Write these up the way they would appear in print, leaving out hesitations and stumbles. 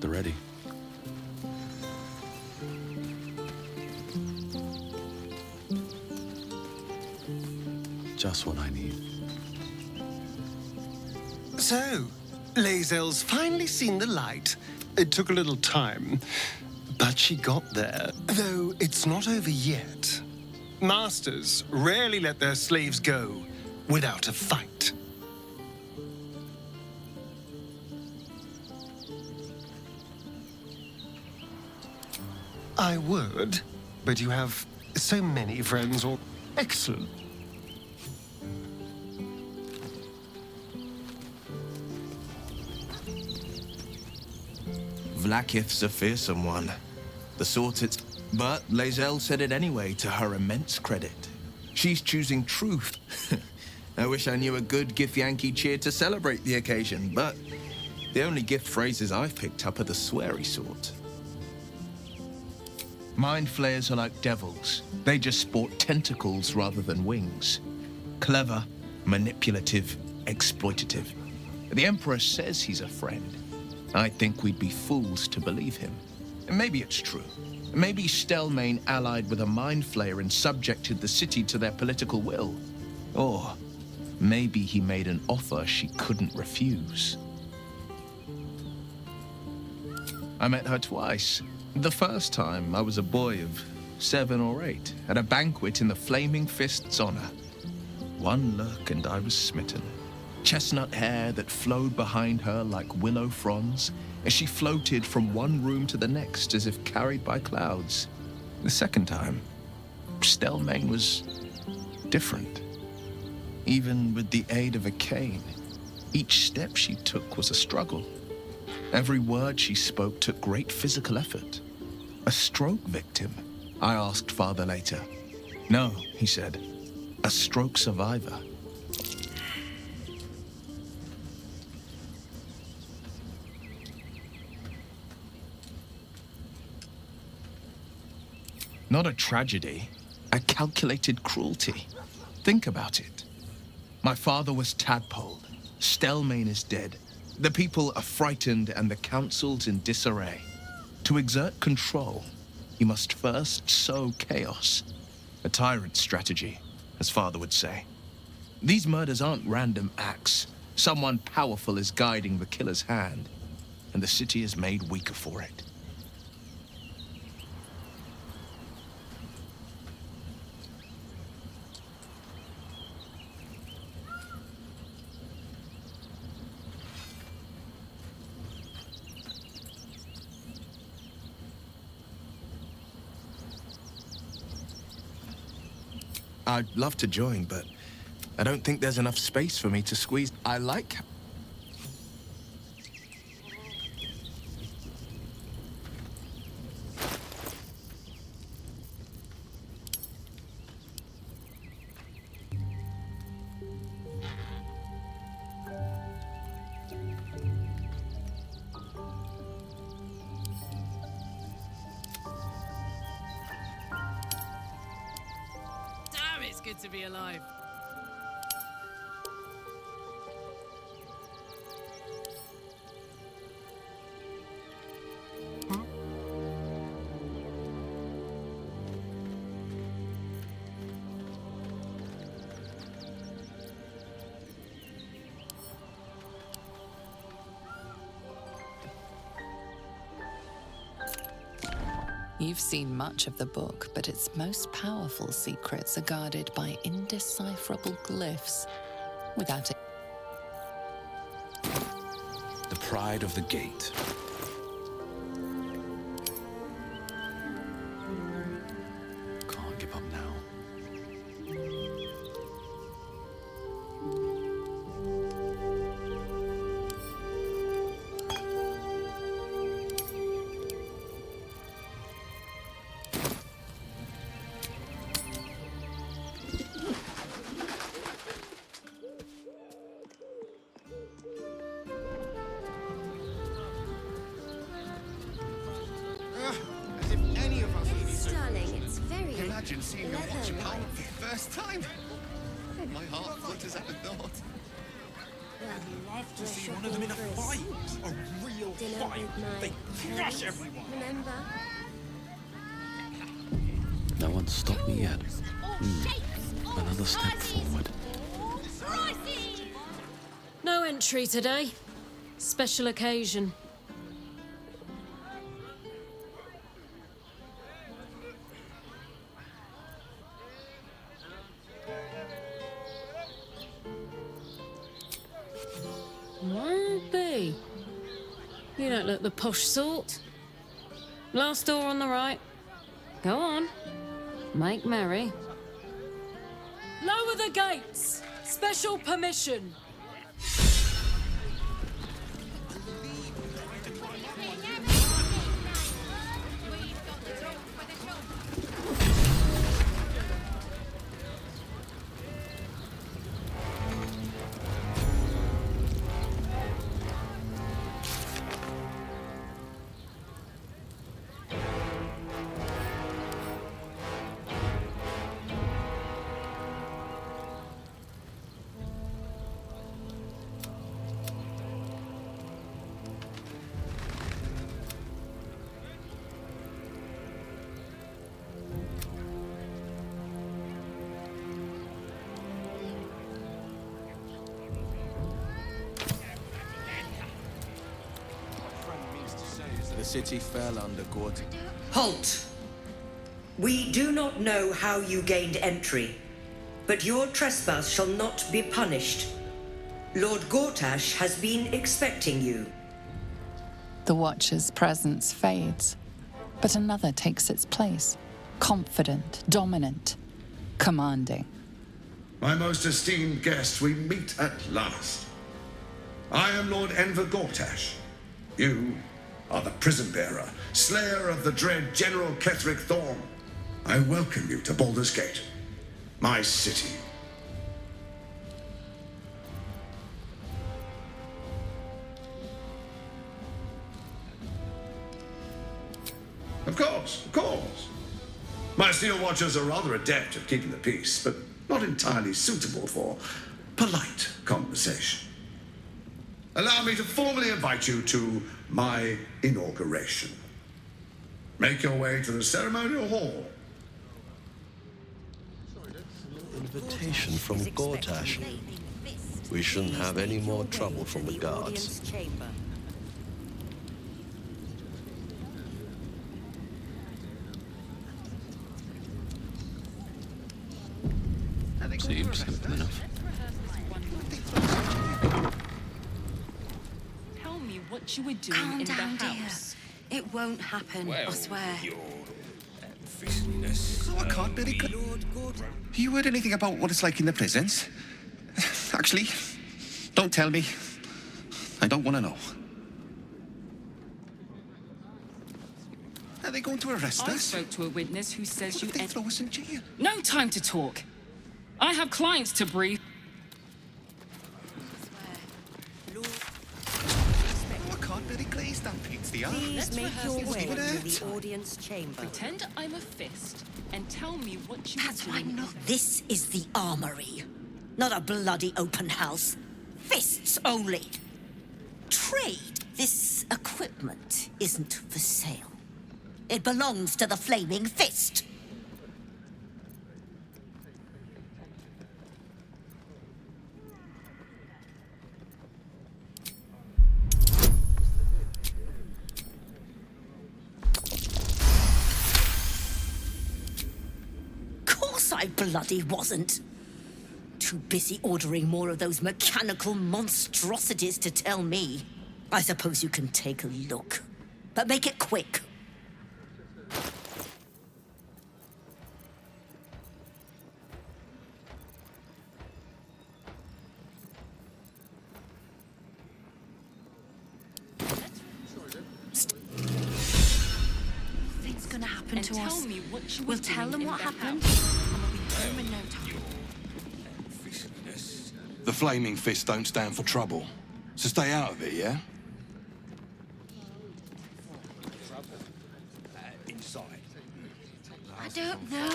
the ready. Just what I need. So, Lae'zel's finally seen the light. It took a little time, but she got there. Though it's not over yet. Masters rarely let their slaves go without a fight. I would, but you have so many friends or... Excellent. Vlaakith's a fearsome one. The sort it's... But Lae'zel said it anyway, to her immense credit. She's choosing truth. I wish I knew a good Githyanki cheer to celebrate the occasion, but the only gift phrases I've picked up are the sweary sort. Mind flayers are like devils. They just sport tentacles rather than wings. Clever, manipulative, exploitative. The Emperor says he's a friend. I think we'd be fools to believe him. And maybe it's true. Maybe Stelmane allied with a mind flayer and subjected the city to their political will. Or maybe he made an offer she couldn't refuse. I met her twice. The first time, I was a boy of 7 or 8, at a banquet in the Flaming Fist's honor. One look and I was smitten. Chestnut hair that flowed behind her like willow fronds as she floated from one room to the next as if carried by clouds. The second time, Stelmane was different. Even with the aid of a cane, each step she took was a struggle. Every word she spoke took great physical effort. A stroke victim? I asked Father later. No, he said. A stroke survivor. Not a tragedy, a calculated cruelty. Think about it. My father was tadpoled. Stelmane is dead. The people are frightened and the council's in disarray. To exert control, you must first sow chaos. A tyrant's strategy, as Father would say. These murders aren't random acts. Someone powerful is guiding the killer's hand, and the city is made weaker for it. I'd love to join, but I don't think there's enough space for me to squeeze. I like... It's good to be alive. You've seen much of the book, but its most powerful secrets are guarded by indecipherable glyphs. Without it... The pride of the gate. Can't give up now. As if any of us needed to... Darling, it's very... Imagine seeing your watch leather-like. power for the first time. My heart flutters at the thought. I'd love To see one of them in a fight. A real dinner with my parents, remember? No one's stopped me yet. Another step forward. No entry today. Special occasion. Won't be. You don't look the posh sort. Last door on the right. Go on. Make merry. Lower the gates. Special permission. The city fell under Gort. Halt! We do not know how you gained entry, but your trespass shall not be punished. Lord Gortash has been expecting you. The Watcher's presence fades, but another takes its place. Confident, dominant, commanding. My most esteemed guest, we meet at last. I am Lord Enver Gortash. You are the prison bearer, slayer of the dread General Ketheric Thorm. I welcome you to Baldur's Gate, my city. Of course. My Steel Watchers are rather adept at keeping the peace, but not entirely suitable for polite conversation. Allow me to formally invite you to my inauguration. Make your way to the ceremonial hall. Invitation from Gortash. We shouldn't have any more trouble from the guards. Seems simple enough. Tell me what you were doing Calm in down, the house. dear. It won't happen, I swear. So I can't really. You heard anything about what it's like in the prisons? Actually, don't tell me. I don't want to know. Are they going to arrest I us? spoke to a witness who says you They throw us in jail. No time to talk. I have clients to brief. Oh, I can't really glaze that pizza. Please make your way to the audience chamber. Pretend I'm a fist and tell me what you That's were why doing. not. This is the armory, not a bloody open house. Fists only. Trade. This equipment isn't for sale. It belongs to the Flaming Fist. Course I bloody wasn't. Too busy ordering more of those mechanical monstrosities to tell me. I suppose you can take a look, but make it quick. Things gonna happen And to tell us. me what you were We'll tell doing them in what the happened, house. and we'll be home in no time. The Flaming Fist don't stand for trouble. So stay out of it, yeah? Inside. I don't know.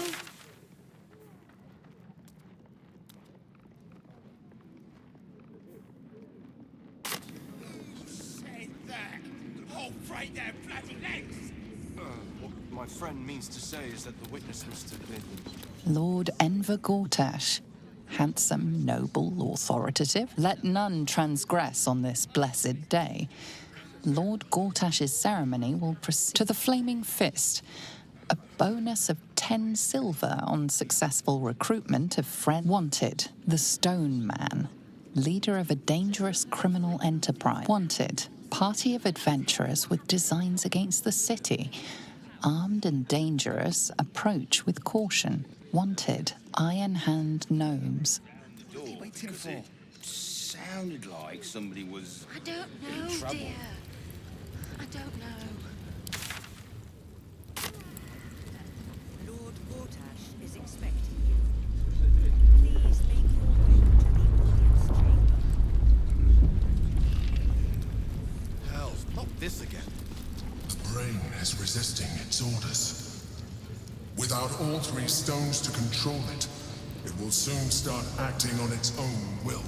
break their bloody legs! What my friend means to say is that the witness must have been... Lord Enver Gortash, handsome, noble, authoritative, let none transgress on this blessed day. Lord Gortash's ceremony will proceed to the Flaming Fist, a bonus of 10 silver on successful recruitment of friend wanted. The Stone Man, leader of a dangerous criminal enterprise. Wanted, party of adventurers with designs against the city. Armed and dangerous, approach with caution. Wanted, Iron Hand gnomes. It sounded like somebody was... I don't know, in trouble. dear. I don't know. Lord Gortash is expecting you. Please make your way to the audience chamber. Hell, not this again. The brain is resisting its orders. Without all 3 stones to control it, it will soon start acting on its own will.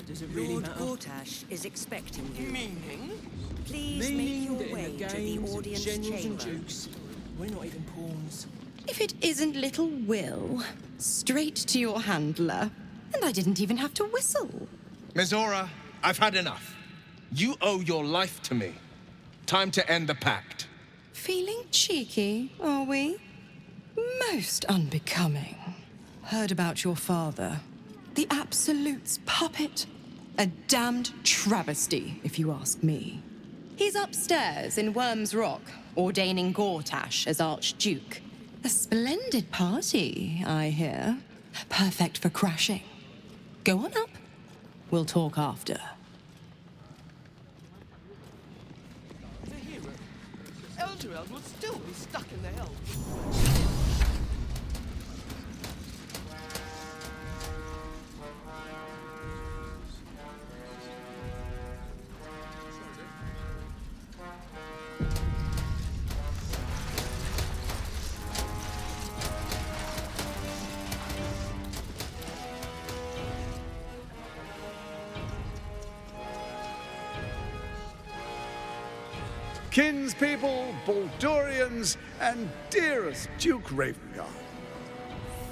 Does it really Lord Gortash is expecting you. Meaning? Please make your way to the audience chamber. We're not even pawns. If it isn't little Will, straight to your handler. And I didn't even have to whistle. Mizora, I've had enough. You owe your life to me. Time to end the pact. Feeling cheeky, are we? Most unbecoming. Heard about your father. The Absolute's puppet. A damned travesty, if you ask me. He's upstairs in Worm's Rock, ordaining Gortash as Archduke. A splendid party, I hear. Perfect for crashing. Go on up. We'll talk after. Elturel will still be stuck in the hell. Kinspeople, Baldurians, and dearest Duke Ravengard,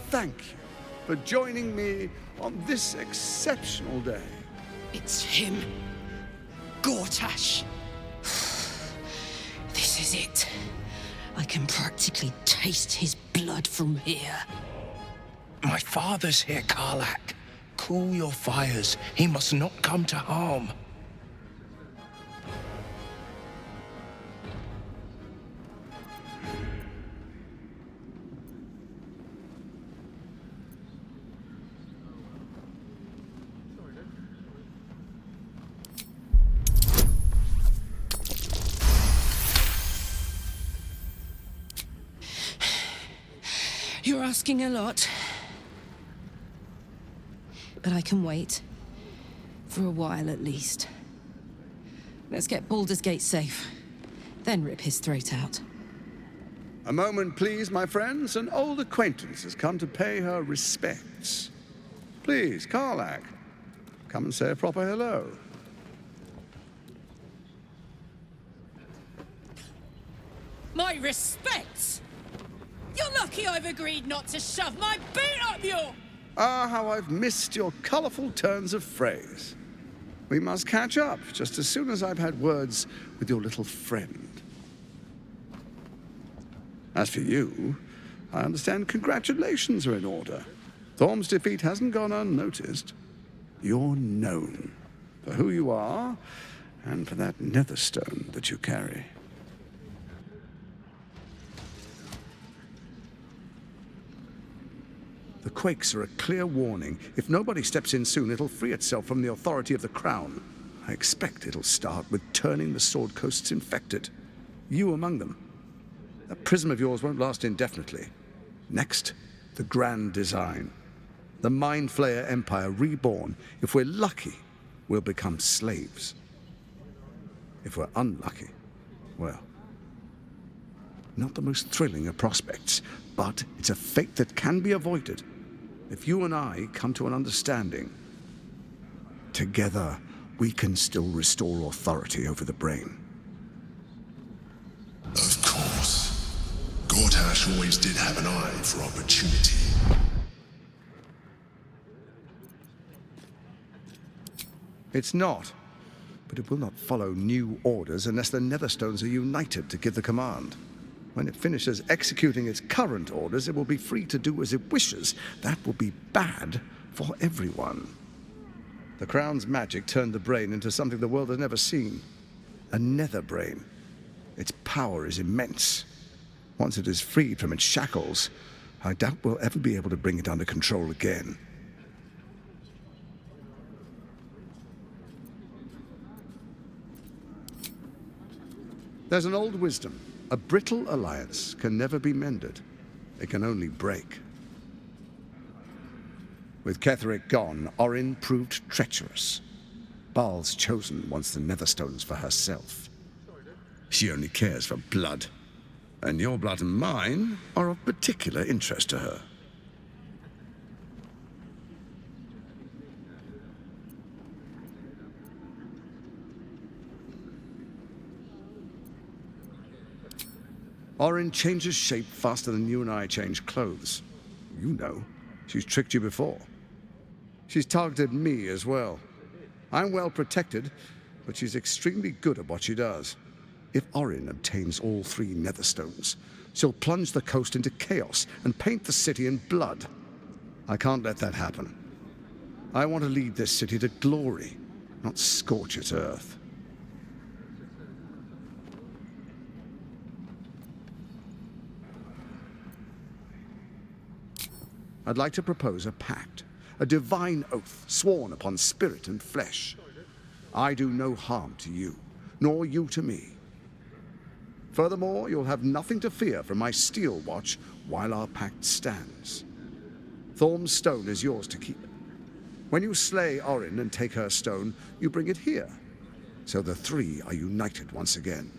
thank you for joining me on this exceptional day. It's him. Gortash. This is it. I can practically taste his blood from here. My father's here, Karlak. Cool your fires. He must not come to harm. You're asking a lot. But I can wait. For a while, at least. Let's get Baldur's Gate safe. Then rip his throat out. A moment, please, my friends. An old acquaintance has come to pay her respects. Please, Karlak, come and say a proper hello. My respects! You're lucky I've agreed not to shove my boot up your... Ah, how I've missed your colourful turns of phrase. We must catch up just as soon as I've had words with your little friend. As for you, I understand congratulations are in order. Thorm's defeat hasn't gone unnoticed. You're known for who you are and for that netherstone that you carry. The quakes are a clear warning. If nobody steps in soon, it'll free itself from the authority of the Crown. I expect it'll start with turning the Sword Coasts infected. You among them. That prism of yours won't last indefinitely. Next, the grand design. The Mind Flayer Empire reborn. If we're lucky, we'll become slaves. If we're unlucky, well, not the most thrilling of prospects, but it's a fate that can be avoided. If you and I come to an understanding, together, we can still restore authority over the brain. Of course. Gortash always did have an eye for opportunity. It's not. But it will not follow new orders unless the Netherstones are united to give the command. When it finishes executing its current orders, it will be free to do as it wishes. That will be bad for everyone. The Crown's magic turned the brain into something the world has never seen. A nether brain. Its power is immense. Once it is freed from its shackles, I doubt we'll ever be able to bring it under control again. There's an old wisdom. A brittle alliance can never be mended. It can only break. With Ketheric gone, Orin proved treacherous. Baal's chosen wants the Netherstones for herself. She only cares for blood. And your blood and mine are of particular interest to her. Orin changes shape faster than you and I change clothes. You know, she's tricked you before. She's targeted me as well. I'm well protected, but she's extremely good at what she does. If Orin obtains all 3 Netherstones, she'll plunge the coast into chaos and paint the city in blood. I can't let that happen. I want to lead this city to glory, not scorch its earth. I'd like to propose a pact, a divine oath sworn upon spirit and flesh. I do no harm to you, nor you to me. Furthermore, you'll have nothing to fear from my steel watch while our pact stands. Thorm's stone is yours to keep. When you slay Orin and take her stone, you bring it here, so the 3 are united once again.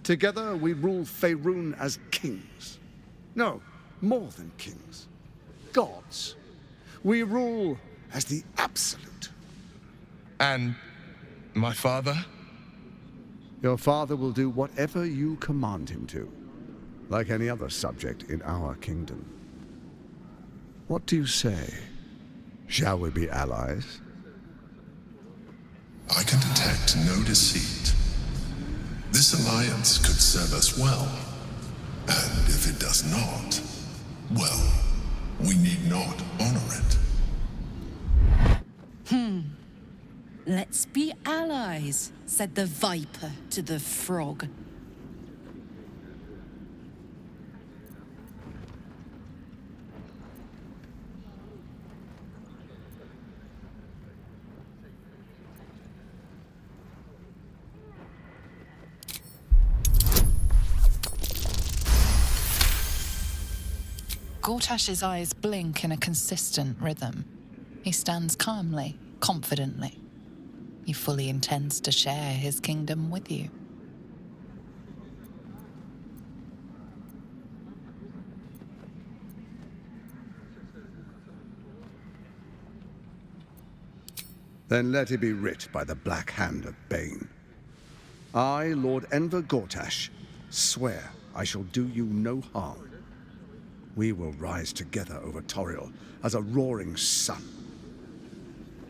Together we rule Faerun as kings. No, more than kings. Gods. We rule as the absolute. And my father? Your father will do whatever you command him to, like any other subject in our kingdom. What do you say? Shall we be allies? I can detect no deceit. This alliance could serve us well. And if it does not, well, we need not honor it. Let's be allies, said the viper to the frog. Gortash's eyes blink in a consistent rhythm. He stands calmly, confidently. He fully intends to share his kingdom with you. Then let it be writ by the black hand of Bane. I, Lord Enver Gortash, swear I shall do you no harm. We will rise together over Toriel as a roaring sun.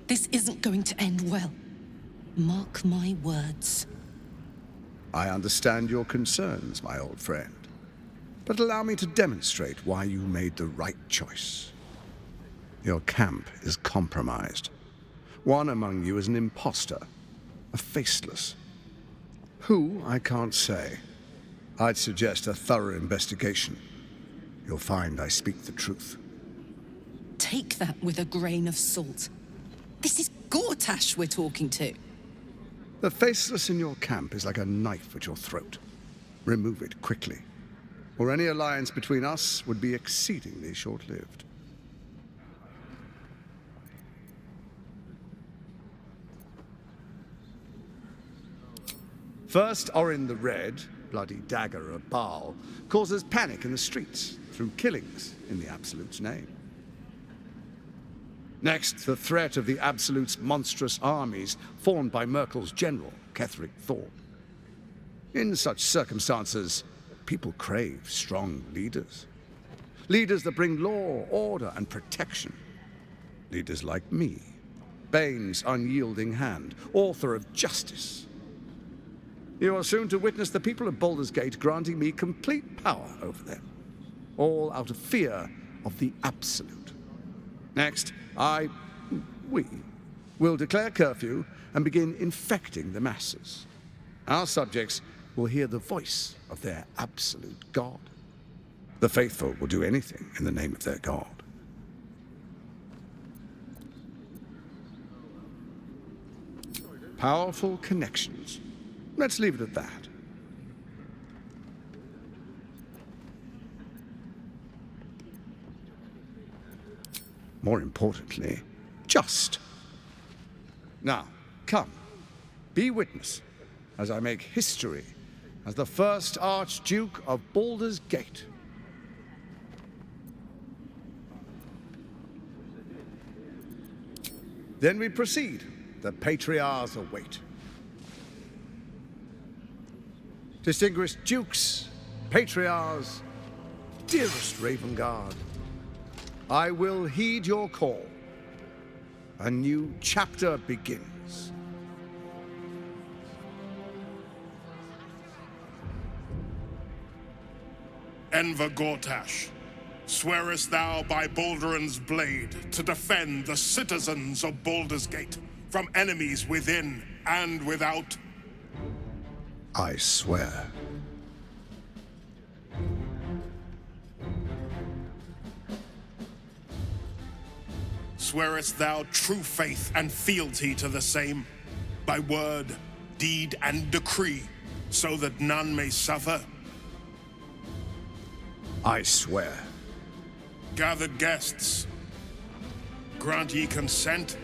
This isn't going to end well. Mark my words. I understand your concerns, my old friend. But allow me to demonstrate why you made the right choice. Your camp is compromised. One among you is an imposter, a faceless. Who, I can't say. I'd suggest a thorough investigation. You'll find I speak the truth. Take that with a grain of salt. This is Gortash we're talking to. The faceless in your camp is like a knife at your throat. Remove it quickly, or any alliance between us would be exceedingly short-lived. First, Orin the Red, bloody dagger of Baal, causes panic in the streets through killings in the Absolute's name. Next, the threat of the Absolute's monstrous armies formed by Merkel's general, Ketheric Thorn. In such circumstances, people crave strong leaders. Leaders that bring law, order, and protection. Leaders like me, Bane's unyielding hand, author of justice. You are soon to witness the people of Baldur's Gate granting me complete power over them, all out of fear of the Absolute. Next, we will declare curfew and begin infecting the masses. Our subjects will hear the voice of their absolute God. The faithful will do anything in the name of their God. Powerful connections. Let's leave it at that. More importantly, just. Now, come, be witness as I make history as the first Archduke of Baldur's Gate. Then we proceed. The Patriarchs await. Distinguished Dukes, Patriarchs, dearest Ravengard, I will heed your call. A new chapter begins. Enver Gortash, swearest thou by Balduran's blade to defend the citizens of Baldur's Gate from enemies within and without? I swear. Swearest thou true faith and fealty to the same, by word, deed, and decree, so that none may suffer? I swear. Gathered guests, grant ye consent?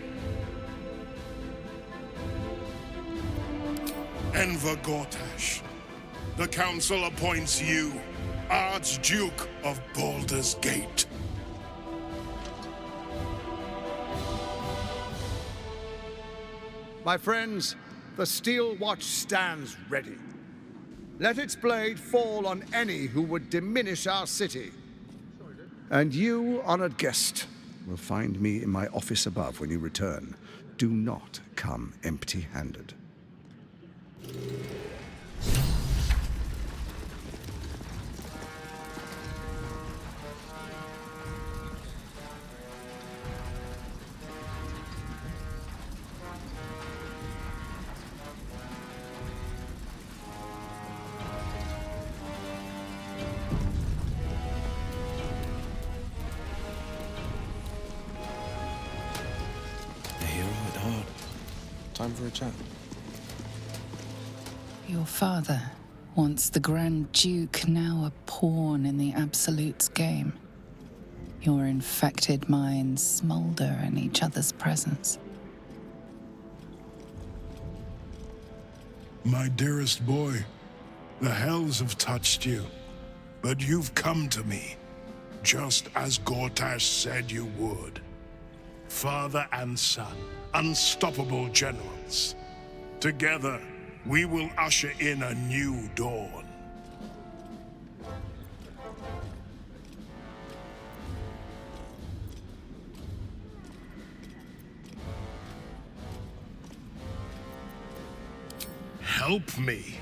Enver Gortash, the council appoints you Archduke of Baldur's Gate. My friends, the Steel Watch stands ready. Let its blade fall on any who would diminish our city. And you, honored guest, will find me in my office above when you return. Do not come empty-handed. Time for a chat. Your father, once the Grand Duke, now a pawn in the Absolute's game. Your infected minds smolder in each other's presence. My dearest boy, the hells have touched you, but you've come to me, just as Gortash said you would. Father and son, unstoppable generals. Together, we will usher in a new dawn. Help me.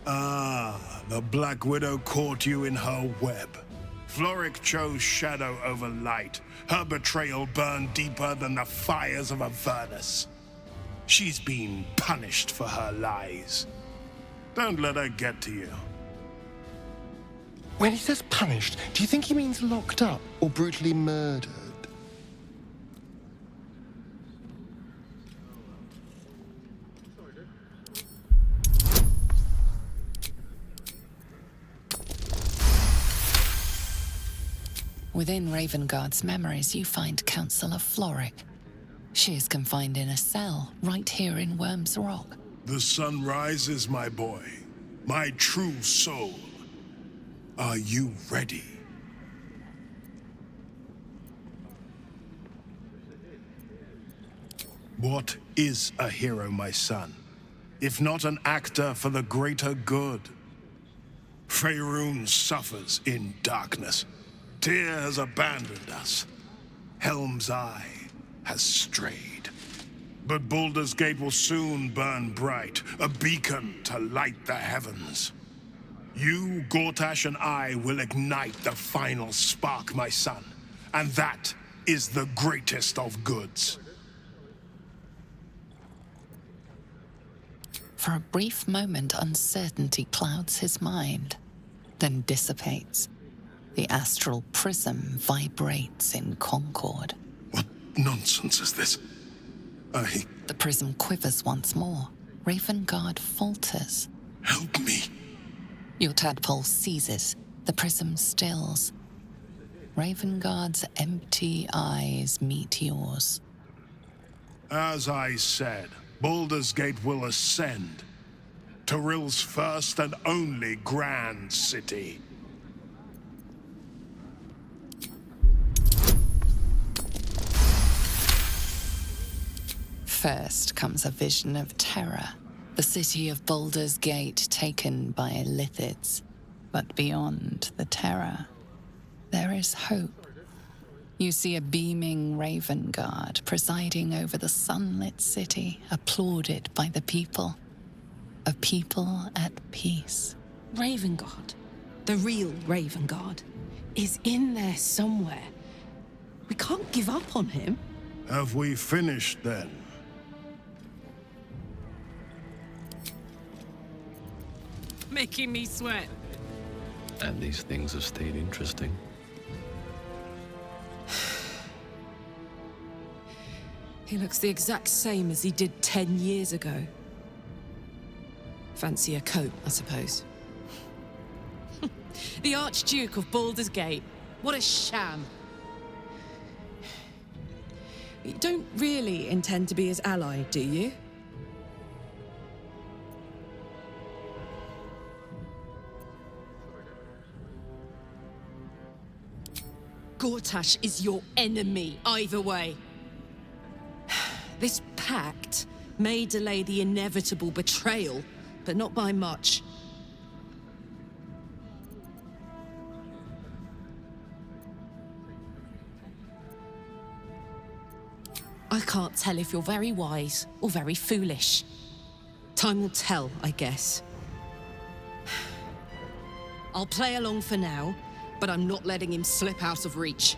Ah, the Black Widow caught you in her web. Floric chose shadow over light. Her betrayal burned deeper than the fires of Avernus. She's been punished for her lies. Don't let her get to you. When he says punished, do you think he means locked up or brutally murdered? Within Ravengard's memories, you find Councillor Floric. She is confined in a cell right here in Worm's Rock. The sun rises, my boy. My true soul. Are you ready? What is a hero, my son, if not an actor for the greater good? Faerun suffers in darkness. Tyr has abandoned us. Helm's Eye has strayed. But Baldur's Gate will soon burn bright, a beacon to light the heavens. You, Gortash, and I will ignite the final spark, my son. And that is the greatest of goods. For a brief moment, uncertainty clouds his mind, then dissipates. The astral prism vibrates in concord. What nonsense is this? The prism quivers once more. Ravengard falters. Help me. Your tadpole seizes. The prism stills. Ravengard's empty eyes meet yours. As I said, Baldur's Gate will ascend. Tyrill's first and only grand city. First comes a vision of terror. The city of Baldur's Gate taken by Lithids. But beyond the terror, there is hope. You see a beaming Ravengard presiding over the sunlit city, applauded by the people. A people at peace. Ravengard, the real Ravengard, is in there somewhere. We can't give up on him. Have we finished then? Making me sweat. And these things have stayed interesting. He looks the exact same as he did 10 years ago. Fancy a coat, I suppose. The Archduke of Baldur's Gate. What a sham. You don't really intend to be his ally, do you? Gortash is your enemy, either way. This pact may delay the inevitable betrayal, but not by much. I can't tell if you're very wise or very foolish. Time will tell, I guess. I'll play along for now, but I'm not letting him slip out of reach.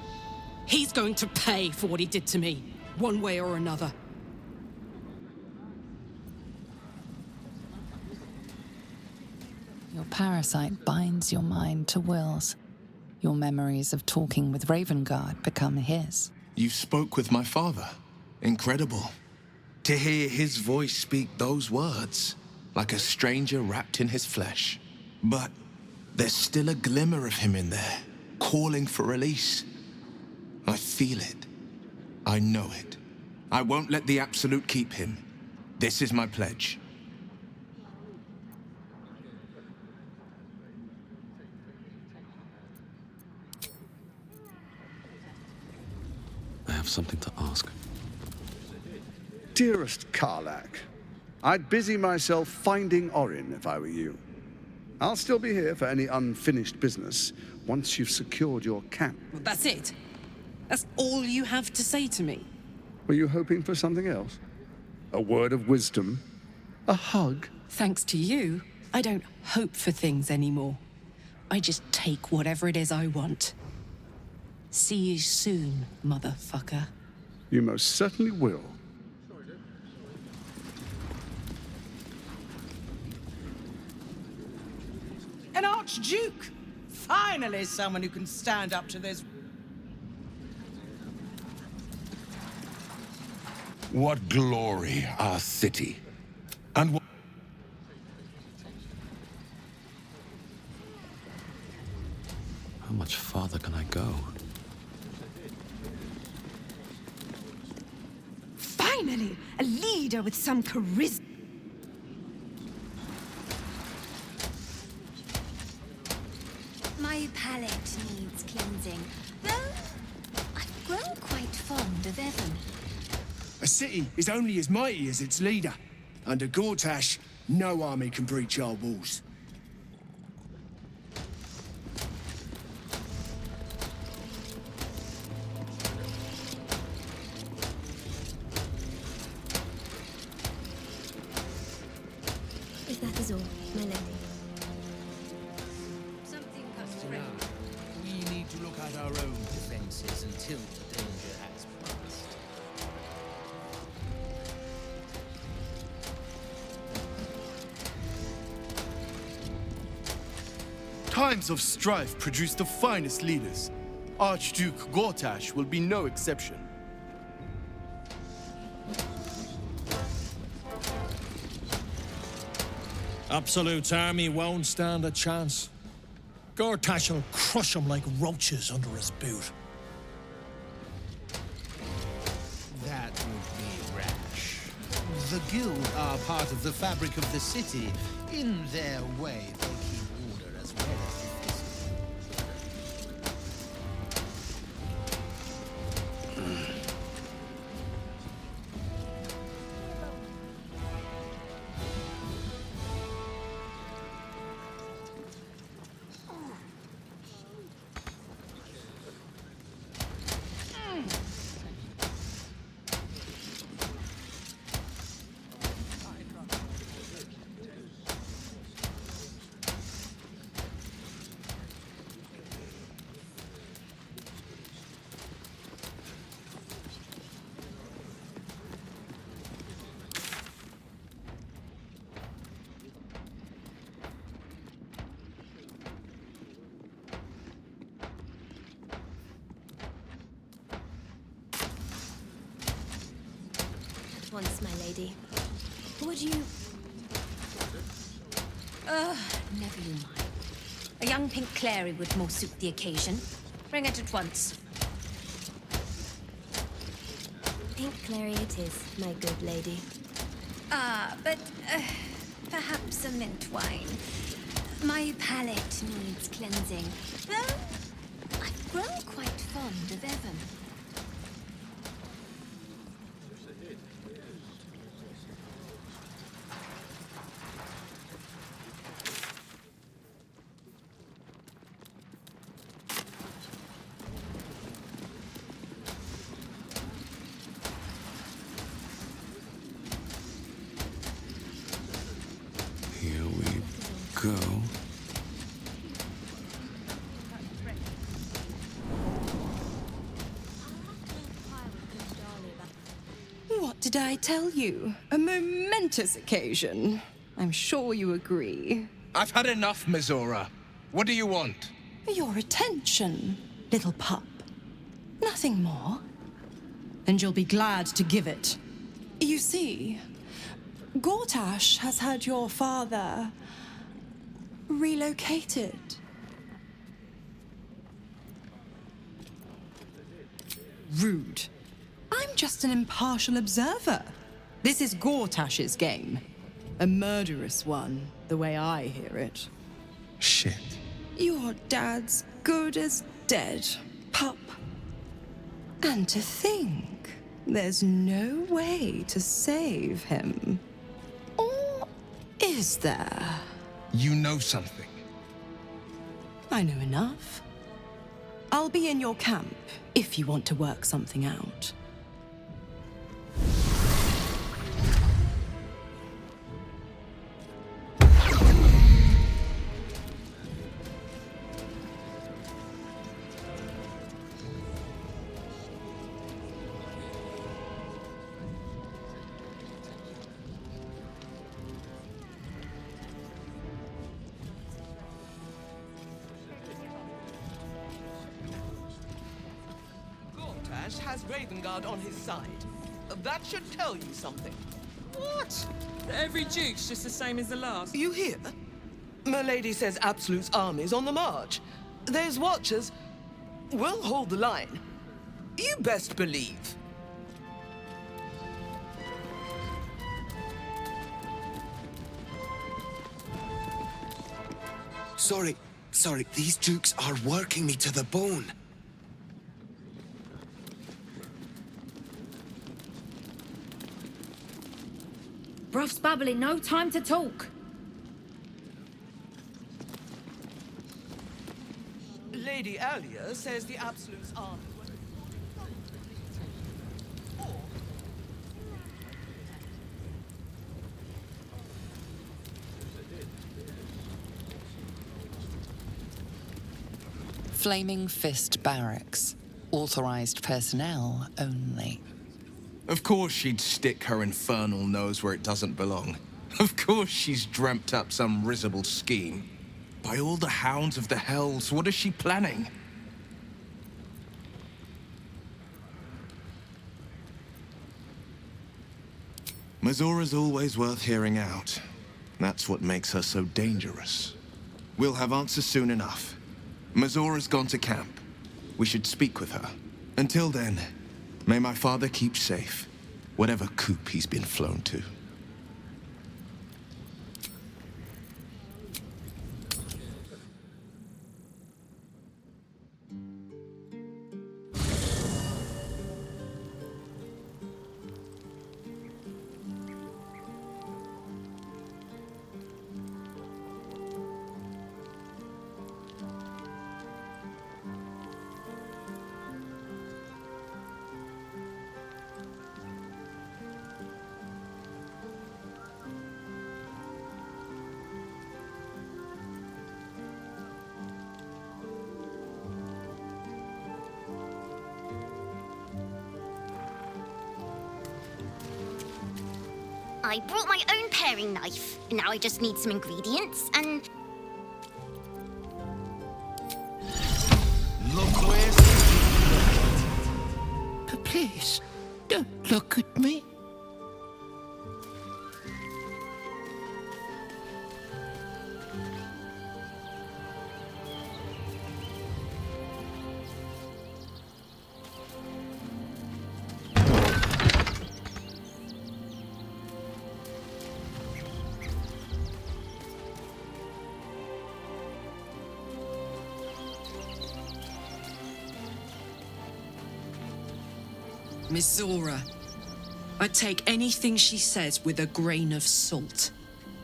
He's going to pay for what he did to me, one way or another. Your parasite binds your mind to Will's. Your memories of talking with Ravengard become his. You spoke with my father. Incredible. To hear his voice speak those words, like a stranger wrapped in his flesh. But there's still a glimmer of him in there, calling for release. I feel it. I know it. I won't let the Absolute keep him. This is my pledge. I have something to ask. Dearest Karlach, I'd busy myself finding Orin if I were you. I'll still be here for any unfinished business once you've secured your camp. Well, that's it. That's all you have to say to me. Were you hoping for something else? A word of wisdom? A hug? Thanks to you, I don't hope for things anymore. I just take whatever it is I want. See you soon, motherfucker. You most certainly will. An Archduke! Finally someone who can stand up to this. What glory, our city. And what... How much farther can I go? Finally, a leader with some charisma. My palate needs cleansing, though I've grown quite fond of Evan. A city is only as mighty as its leader. Under Gortash, no army can breach our walls. If that is all, my lady. Something comes from We need to look at our own defenses until the danger has passed. Times of strife produce the finest leaders. Archduke Gortash will be no exception. Absolute's army won't stand a chance. Gortash will crush them like roaches under his boot. That would be rash. The guild are part of the fabric of the city. In their way, they keep order as well as defense. At once, my lady. Would you... Never you mind. A young pink Clary would more suit the occasion. Bring it at once. Pink Clary it is, my good lady. But perhaps a mint wine. My palate needs cleansing. Though I've grown quite fond of Evan. Here we go. What did I tell you? A momentous occasion. I'm sure you agree. I've had enough, Mizora. What do you want? Your attention, little pup. Nothing more. And you'll be glad to give it. You see, Gortash has had your father relocated. Rude. I'm just an impartial observer. This is Gortash's game. A murderous one, the way I hear it. Shit. Your dad's good as dead, pup. And to think, there's no way to save him. Or is there? You know something. I know enough. I'll be in your camp if you want to work something out. Gortash has Ravengard on his side. That should tell you something. What? Every duke's just the same as the last. You hear? Milady says Absolute's army's on the march. Those watchers will hold the line. You best believe. Sorry, these dukes are working me to the bone. Bruff's babbling, no time to talk. Lady Alia says the Absolute's army... Flaming Fist Barracks. Authorized personnel only. Of course she'd stick her infernal nose where it doesn't belong. Of course she's dreamt up some risible scheme. By all the hounds of the hells, what is she planning? Mazora's always worth hearing out. That's what makes her so dangerous. We'll have answers soon enough. Mazora's gone to camp. We should speak with her. Until then, may my father keep safe, whatever coop he's been flown to. I brought my own paring knife. Now I just need some ingredients and... Look where's... But please, don't look at me. Miss Zora, I take anything she says with a grain of salt.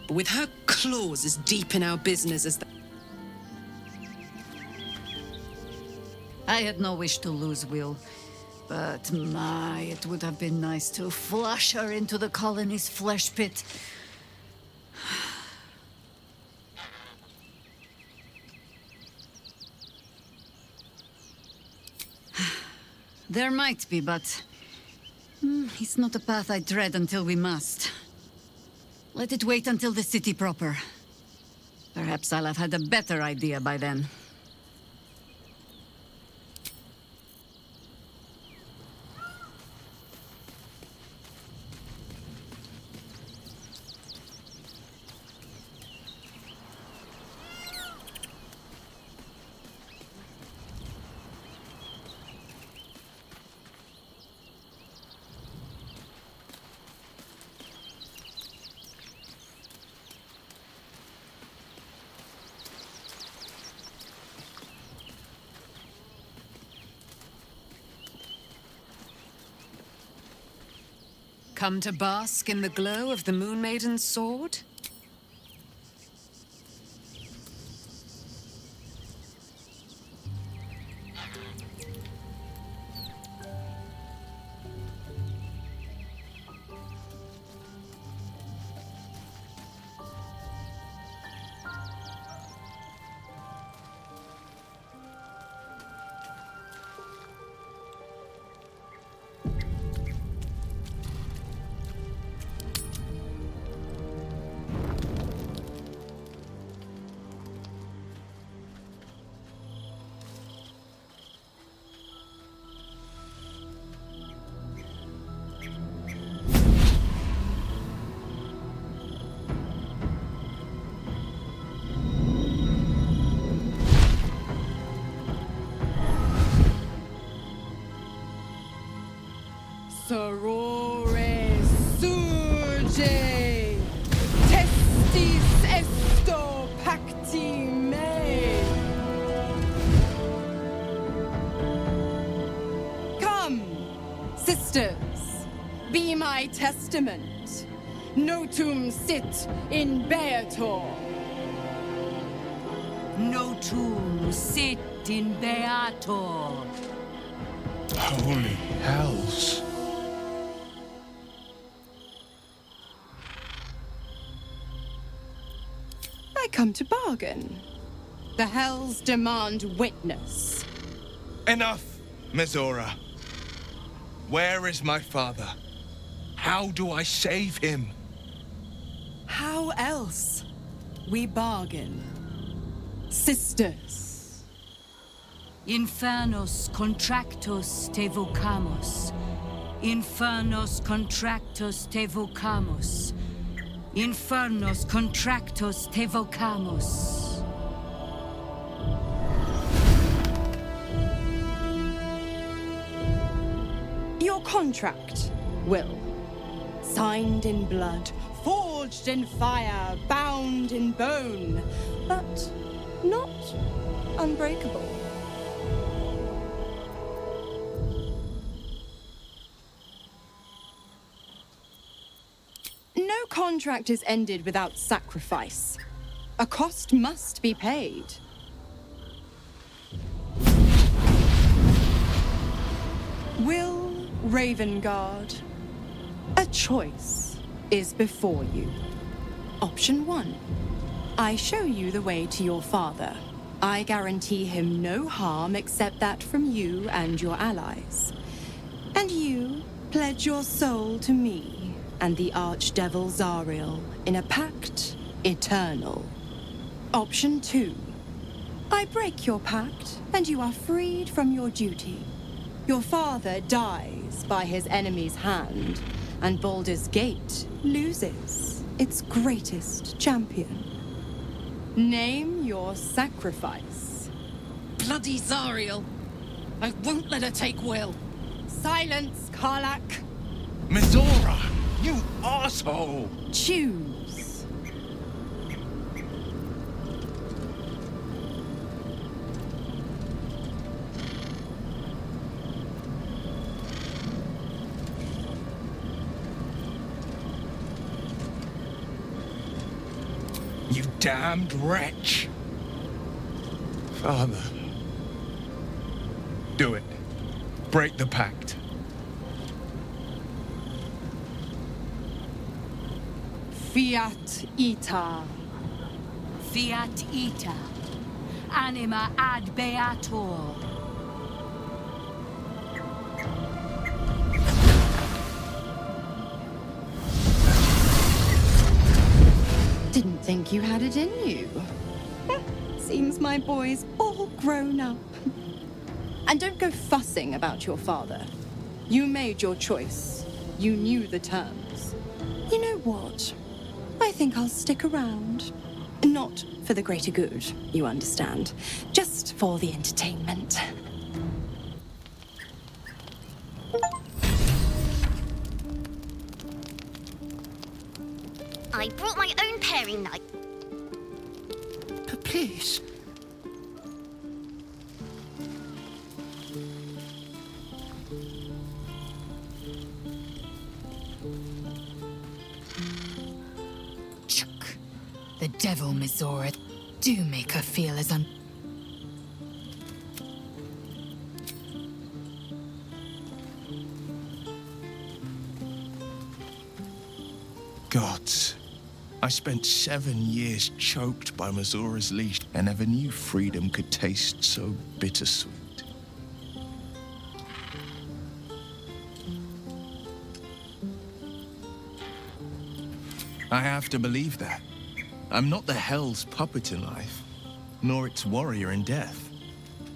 But with her claws as deep in our business as that... I had no wish to lose Will, but my, it would have been nice to flush her into the colony's flesh pit. There might be, but... it's not a path I tread until we must. Let it wait until the city proper. Perhaps I'll have had a better idea by then. Come to bask in the glow of the Moon Maiden's sword? Sorore surge, testis esto pacti me. Come, sisters, be my testament. Notum sit in Beator. Notum sit in Beator. Holy hells. I come to bargain. The Hells demand witness. Enough, Mizora. Where is my father? How do I save him? How else? We bargain. Sisters. Infernos contractus te vocamus. Infernos contractus te vocamus. Infernos contractus te vocamus. Your contract, Will. Signed in blood, forged in fire, bound in bone, but not unbreakable. No contract is ended without sacrifice. A cost must be paid. Will Ravengard, a choice is before you. Option 1. I show you the way to your father. I guarantee him no harm except that from you and your allies. And you pledge your soul to me and the Archdevil Zariel in a pact eternal. Option 2. I break your pact and you are freed from your duty. Your father dies by his enemy's hand, and Baldur's Gate loses its greatest champion. Name your sacrifice. Bloody Zariel. I won't let her take Will. Silence, Karlak. Mizora, you asshole! Choose. You damned wretch! Father. Do it. Break the pact. Fiat ita. Fiat ita. Anima ad beator. Didn't think you had it in you. Seems my boy's all grown up. And don't go fussing about your father. You made your choice. You knew the terms. You know what? I think I'll stick around. Not for the greater good, you understand. Just for the entertainment. I brought my own paring knife. But please. Chuck. The devil, Mizora. Do make her feel as Gods. I spent 7 years choked by Mizora's leash. I never knew freedom could taste so bittersweet. I have to believe that. I'm not the Hell's puppet in life, nor its warrior in death.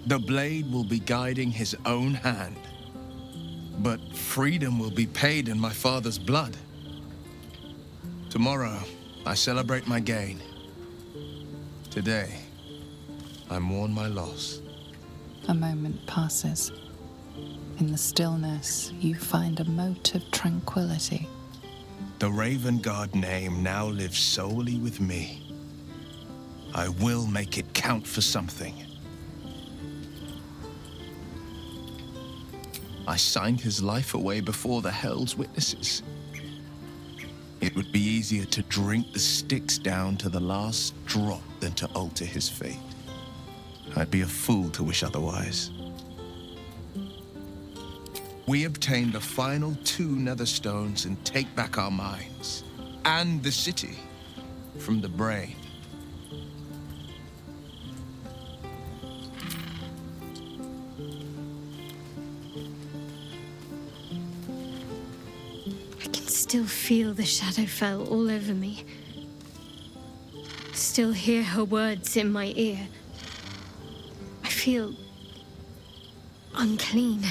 The blade will be guiding his own hand. But freedom will be paid in my father's blood. Tomorrow, I celebrate my gain. Today, I mourn my loss. A moment passes. In the stillness, you find a mote of tranquility. The Ravengard name now lives solely with me. I will make it count for something. I signed his life away before the Hell's witnesses. It would be easier to drink the sticks down to the last drop than to alter his fate. I'd be a fool to wish otherwise. We obtain the final 2 nether stones and take back our minds and the city from the brain. I can still feel the Shadowfell all over me. Still hear her words in my ear. I feel unclean.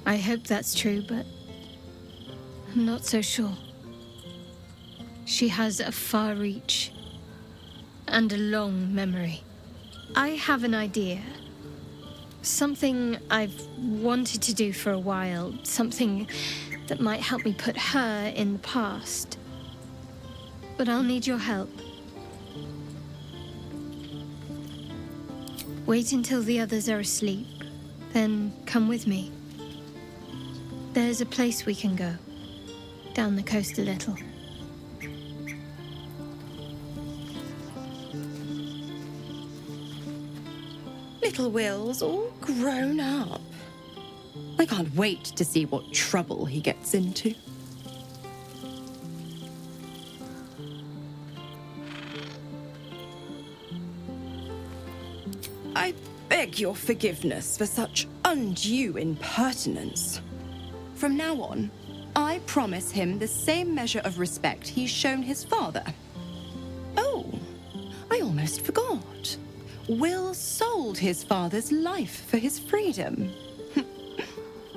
I hope that's true, but I'm not so sure. She has a far reach and a long memory. I have an idea. Something I've wanted to do for a while. Something that might help me put her in the past. But I'll need your help. Wait until the others are asleep, then come with me. There's a place we can go. Down the coast a little. Little Will's all grown up. I can't wait to see what trouble he gets into. I beg your forgiveness for such undue impertinence. From now on, I promise him the same measure of respect he's shown his father. Oh, I almost forgot. Will sold his father's life for his freedom.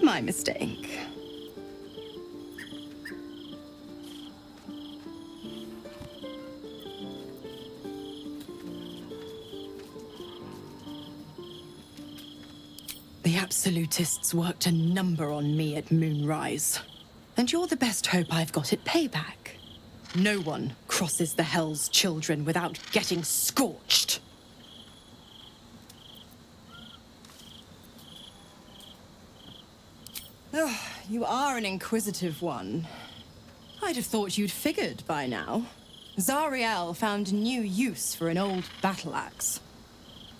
My mistake. The Absolutists worked a number on me at Moonrise. And you're the best hope I've got at payback. No one crosses the Hell's Children without getting scorched. Oh, you are an inquisitive one. I'd have thought you'd figured by now. Zariel found a new use for an old battle axe.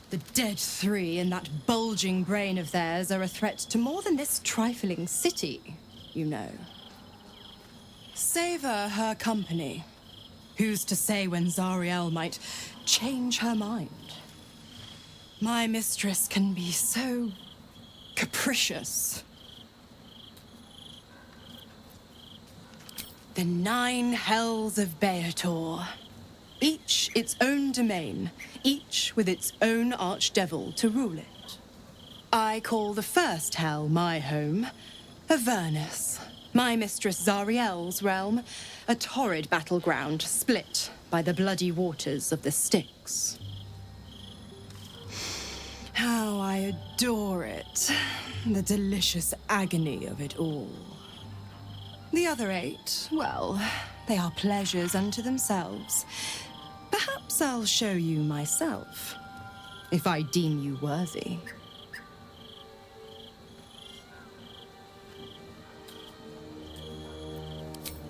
The dead 3 in that bulging brain of theirs are a threat to more than this trifling city, you know. Savor her company. Who's to say when Zariel might change her mind? My mistress can be so capricious. The 9 hells of Beator. Each its own domain, each with its own archdevil to rule it. I call the first hell my home, Avernus. My mistress Zariel's realm, a torrid battleground split by the bloody waters of the Styx. How I adore it, the delicious agony of it all. The other 8, well, they are pleasures unto themselves. Perhaps I'll show you myself, if I deem you worthy.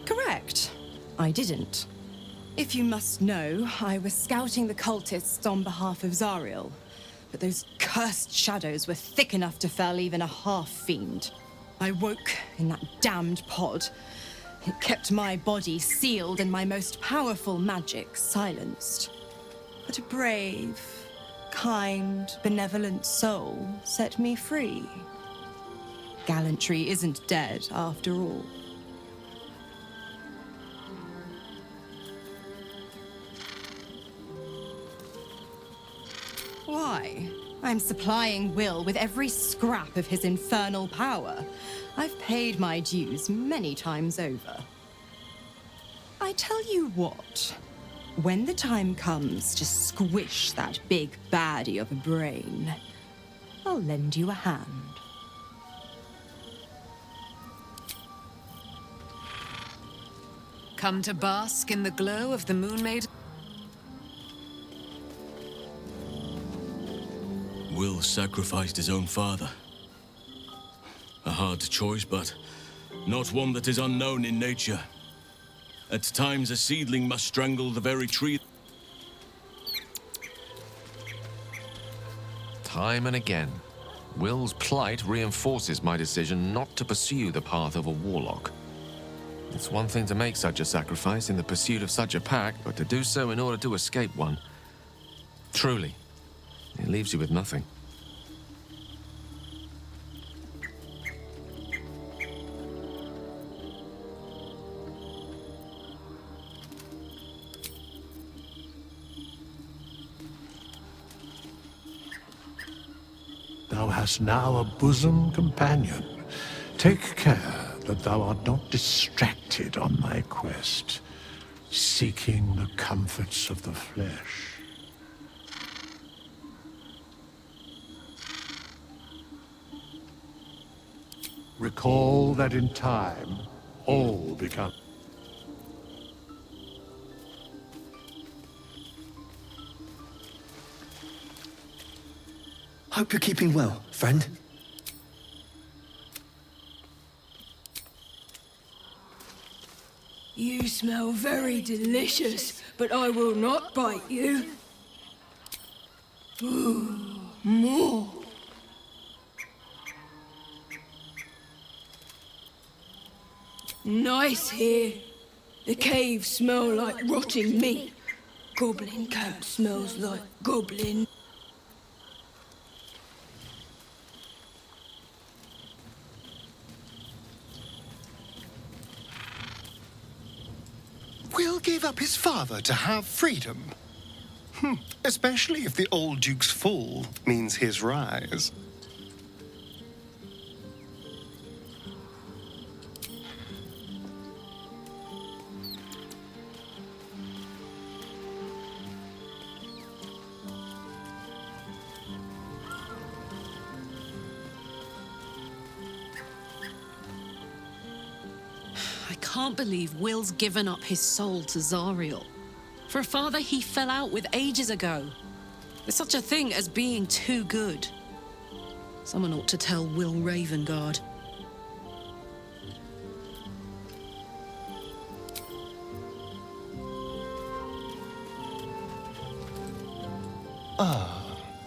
Correct. I didn't. If you must know, I was scouting the cultists on behalf of Zariel, but those cursed shadows were thick enough to fell even a half-fiend. I woke in that damned pod. It kept my body sealed and my most powerful magic silenced. But a brave, kind, benevolent soul set me free. Gallantry isn't dead after all. Why? I'm supplying Will with every scrap of his infernal power. I've paid my dues many times over. I tell you what, when the time comes to squish that big baddie of a brain, I'll lend you a hand. Come to bask in the glow of the Moon Maiden? Will sacrificed his own father. A hard choice, but not one that is unknown in nature. At times, a seedling must strangle the very tree. Time and again, Will's plight reinforces my decision not to pursue the path of a warlock. It's one thing to make such a sacrifice in the pursuit of such a pack, but to do so in order to escape one. Truly, it leaves you with nothing. Thou hast now a bosom companion. Take care that thou art not distracted on thy quest, seeking the comforts of the flesh. Recall that in time, all become... Hope you're keeping well, friend. You smell very delicious, but I will not bite you. Ooh, more. Nice here. The caves smell like rotting meat. Goblin camp smells like goblin. Will gave up his father to have freedom. Especially if the old Duke's fall means his rise. I can't believe Will's given up his soul to Zariel. For a father he fell out with ages ago. There's such a thing as being too good. Someone ought to tell Will Ravengard.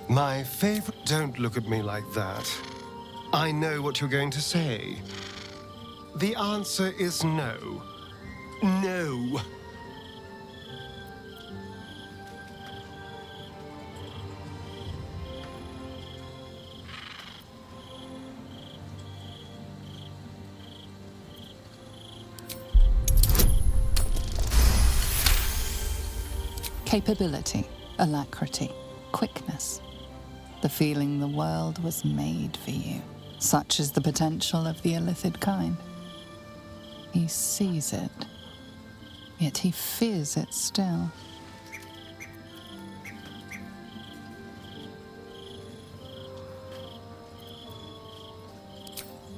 My favorite... Don't look at me like that. I know what you're going to say. The answer is no. No. Capability, alacrity, quickness. The feeling the world was made for you. Such is the potential of the illithid kind. He sees it, yet he fears it still.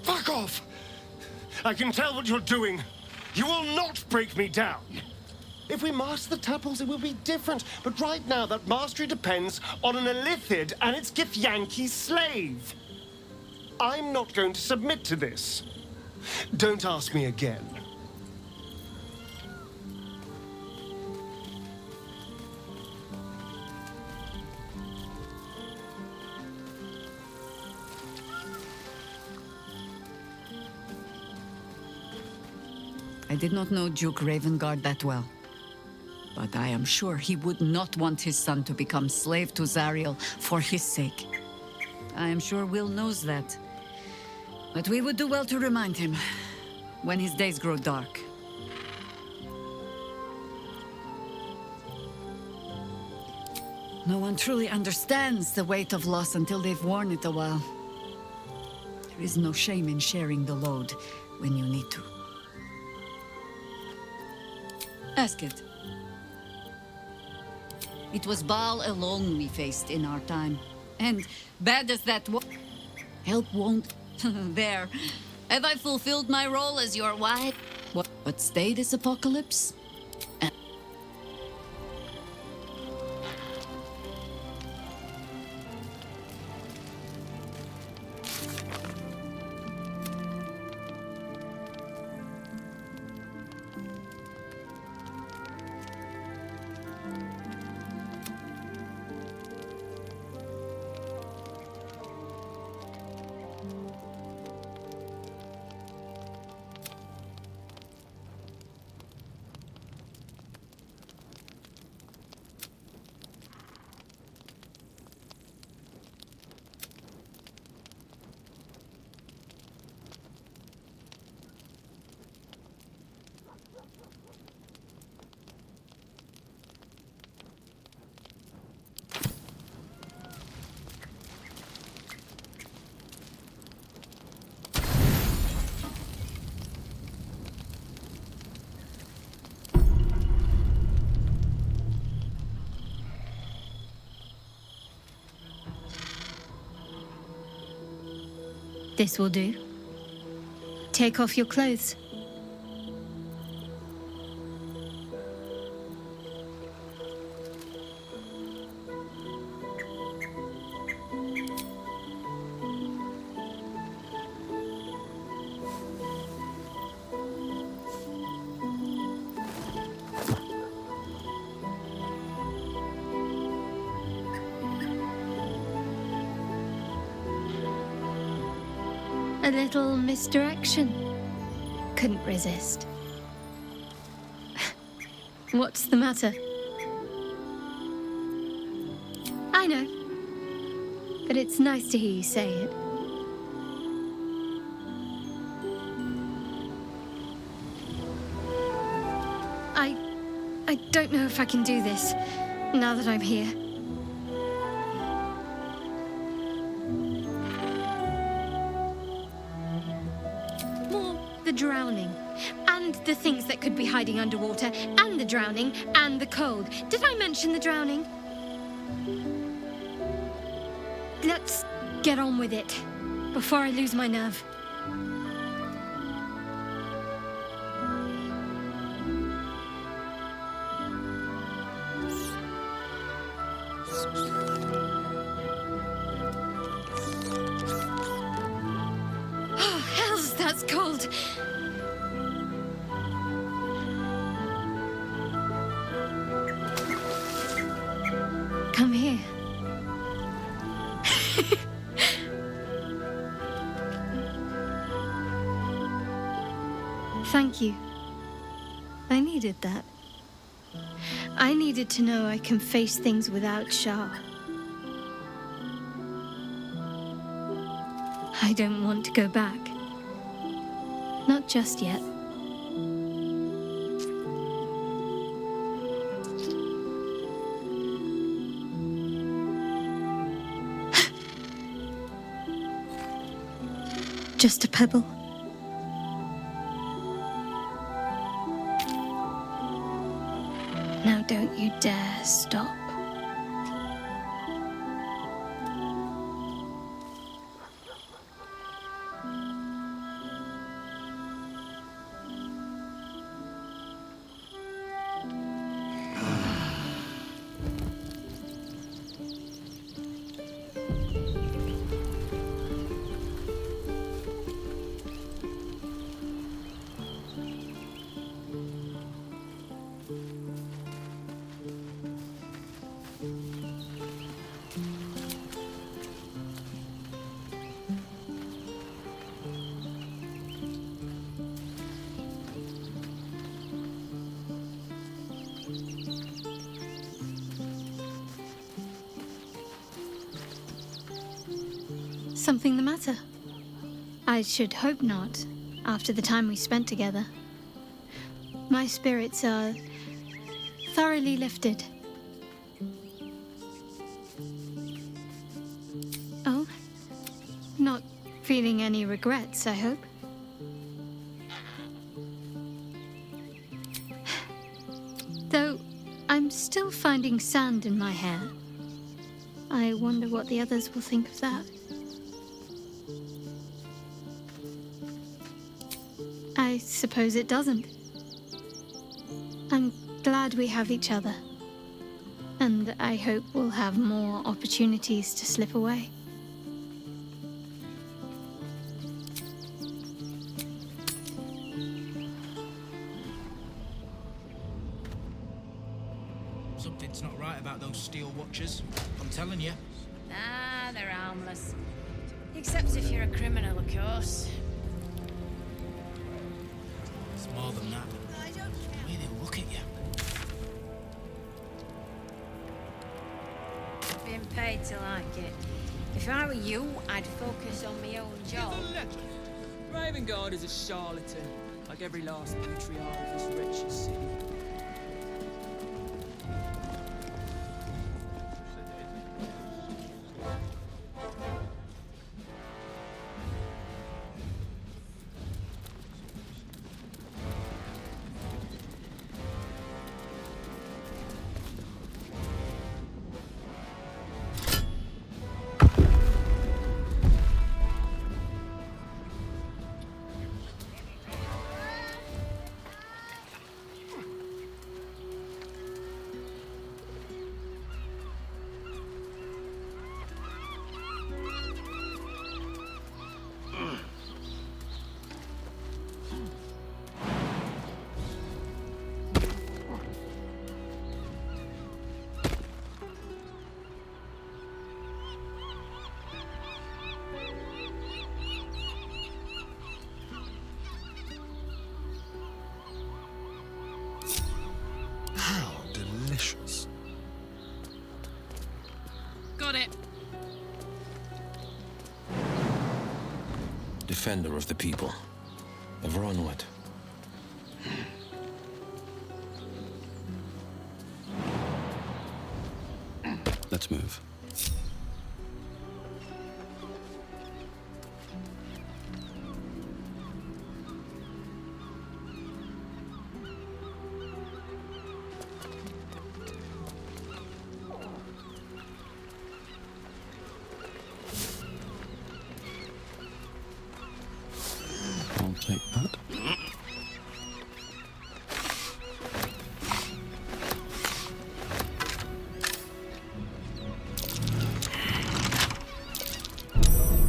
Fuck off! I can tell what you're doing. You will not break me down. If we master the tuples, it will be different. But right now, that mastery depends on an illithid and its Githyanki slave. I'm not going to submit to this. Don't ask me again. I did not know Duke Ravengard that well, but I am sure he would not want his son to become slave to Zariel for his sake. I am sure Will knows that. But we would do well to remind him when his days grow dark. No one truly understands the weight of loss until they've worn it a while. There is no shame in sharing the load when you need to. Ask it. It was Baal alone we faced in our time. And bad as that was, help won't... There. Have I fulfilled my role as your wife? What stay this apocalypse? This will do. Take off your clothes. A little misdirection. Couldn't resist. What's the matter? I know. But it's nice to hear you say it. I don't know if I can do this, now that I'm here. The drowning, and the things that could be hiding underwater, and the drowning, and the cold. Did I mention the drowning? Let's get on with it, before I lose my nerve. Oh, hells, that's cold! Come here. Thank you. I needed that. I needed to know I can face things without Shah. I don't want to go back. Not just yet. Just a pebble. Now don't you dare stop. Something the matter? I should hope not, after the time we spent together. My spirits are thoroughly lifted. Oh? Not feeling any regrets, I hope? Though I'm still finding sand in my hair. I wonder what the others will think of that. I suppose it doesn't. I'm glad we have each other. And I hope we'll have more opportunities to slip away. Something's not right about those steel watchers. I'm telling you. Ah, they're harmless. Except if you're a criminal, of course. It's more than that. The way they look at you. Being paid to like it. If I were you, I'd focus on my own job. Ravengard is a charlatan, like every last patriarch of this wretched city. defender of the people, of Ronwood. Let's move. I'll take that.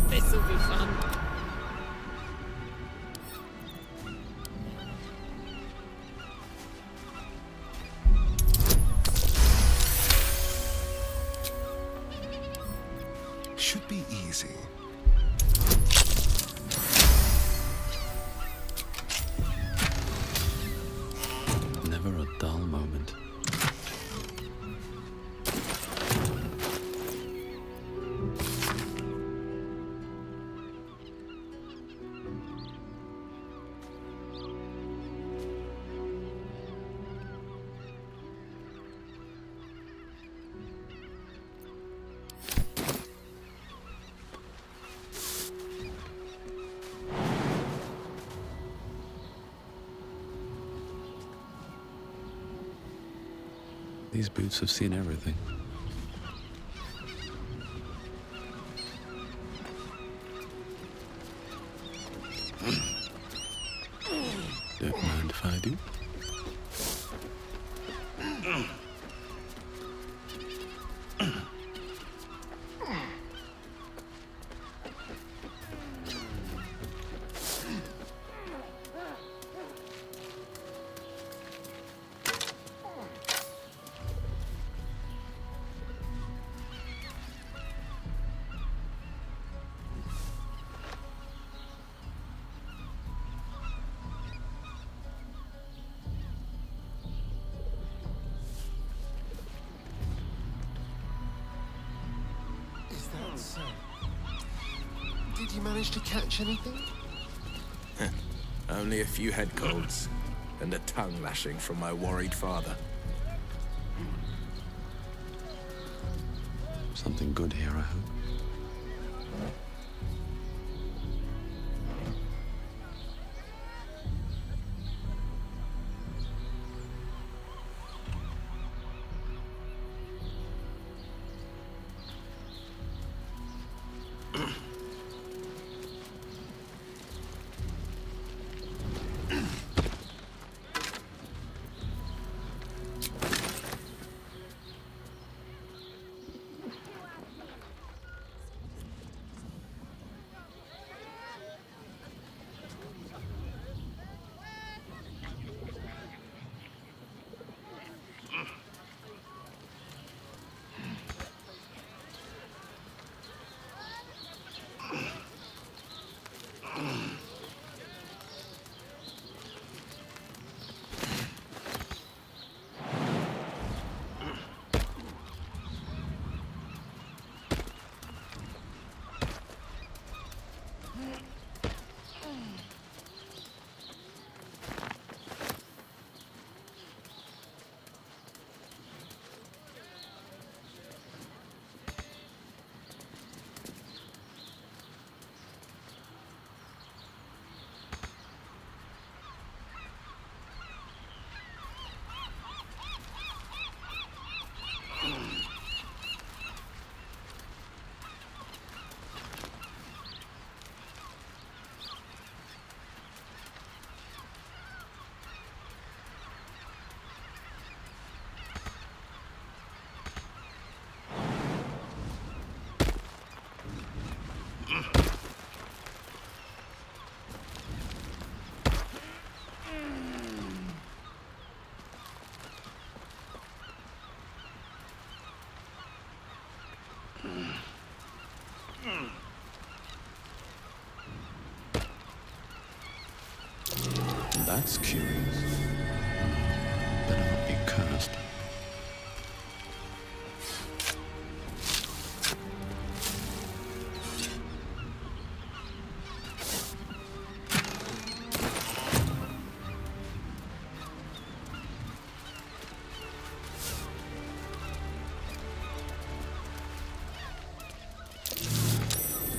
This'll be fun. Should be easy. Never a dull moment. These boots have seen everything. Don't mind if I do. Is that so? Did you manage to catch anything? Only a few head colds and a tongue lashing from my worried father. Something good here, I hope. That's curious. Better not be cursed.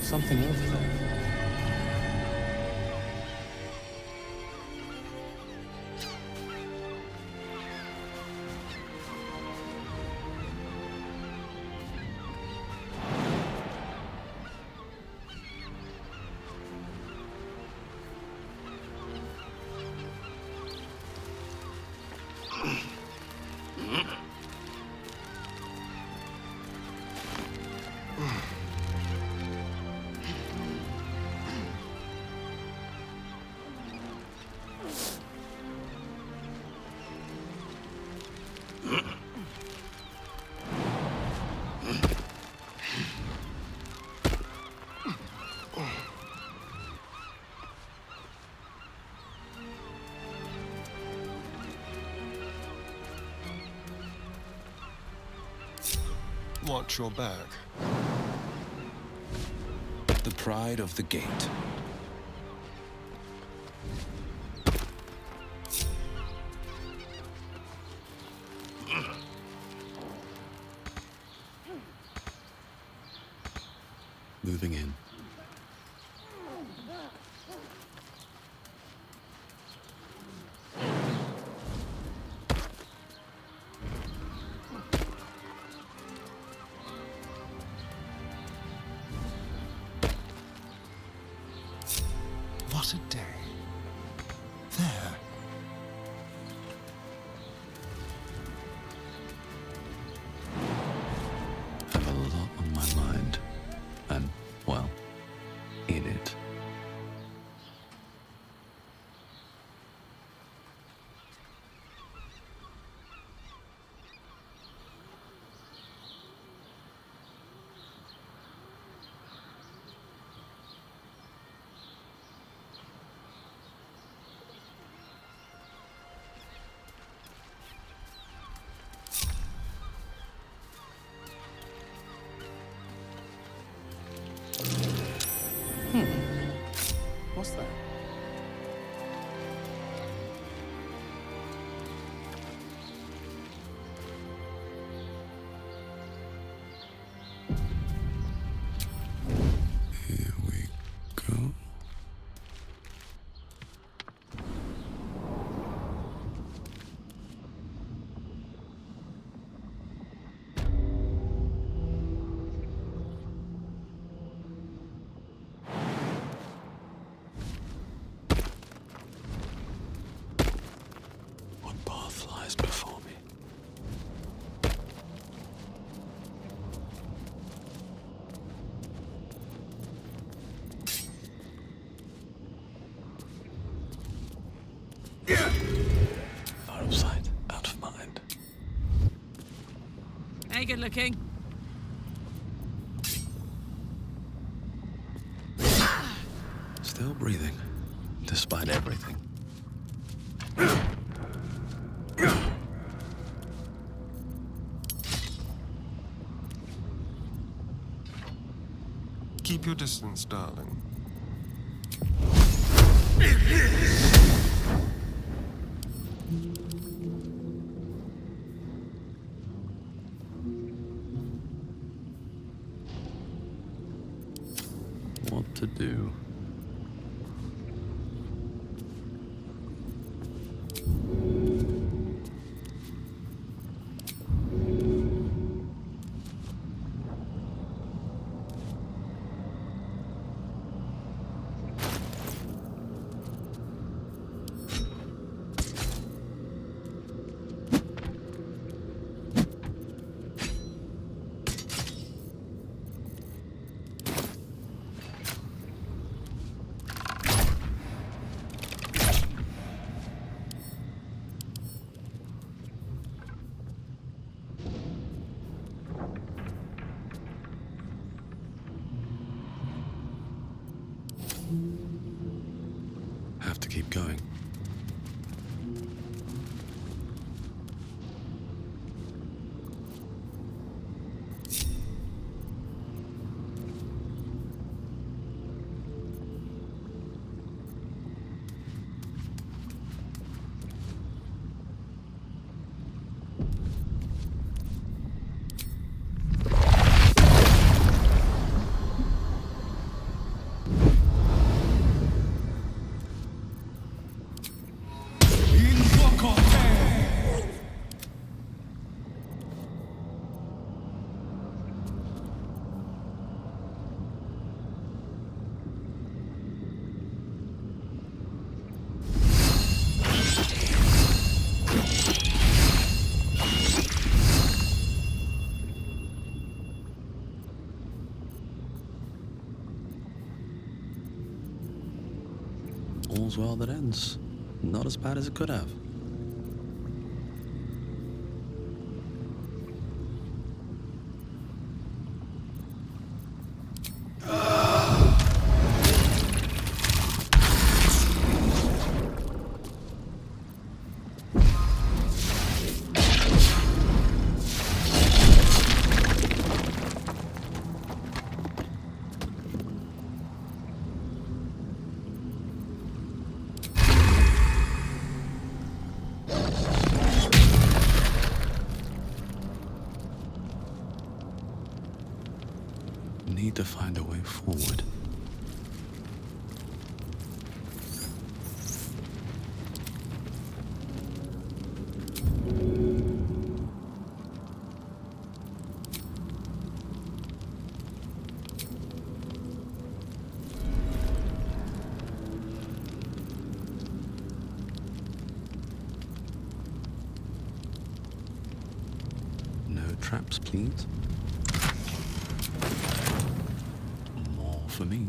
Something over there. Watch your back. The pride of the gate. Moving in. What a day. There. I have a lot on my mind. And, well, in it. What's that? Here we go. What path lies before me? Out of sight, out of mind. Hey, good looking. Still breathing, despite everything. Keep your distance, darling. What to do? Have to keep going. all's well that ends. Not as bad as it could have. Need to find a way forward. No traps, please. For me.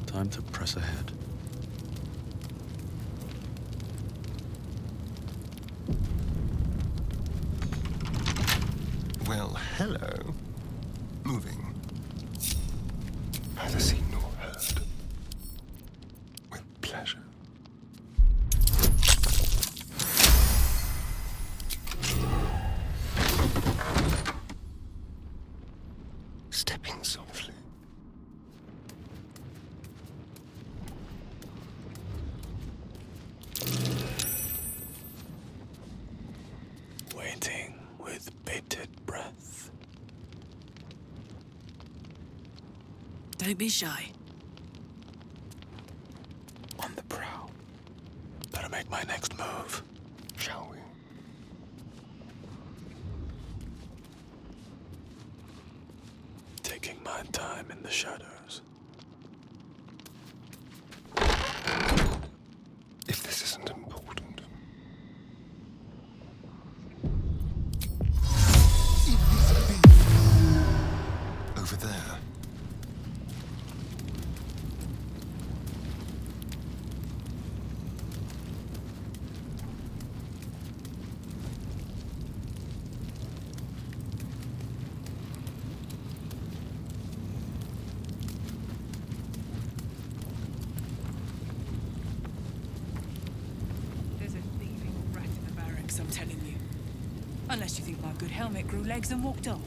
Time to press ahead. Well, hello. Moving. Neither seen nor heard. With pleasure. Stepping softly. Waiting with bated breath. Don't be shy. On the prowl. Better make my next move. Shall we? Taking my time in the shadows. If this isn't important. Over there. I'm telling you. Unless you think my good helmet grew legs and walked off.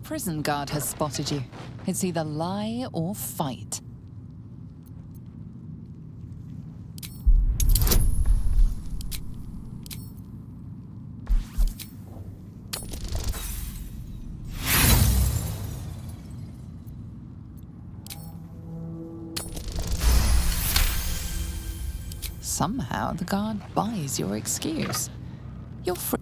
Prison guard has spotted you. It's either lie or fight. Somehow the guard buys your excuse. You're free.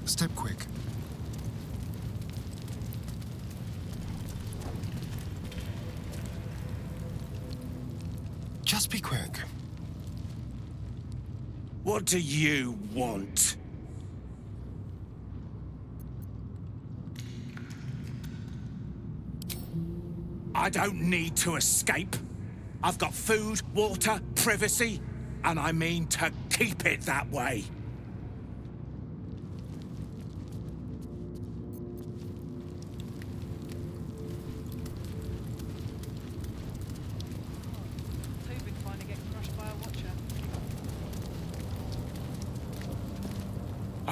Step quick. Just be quick. What do you want? I don't need to escape. I've got food, water, privacy, and I mean to keep it that way.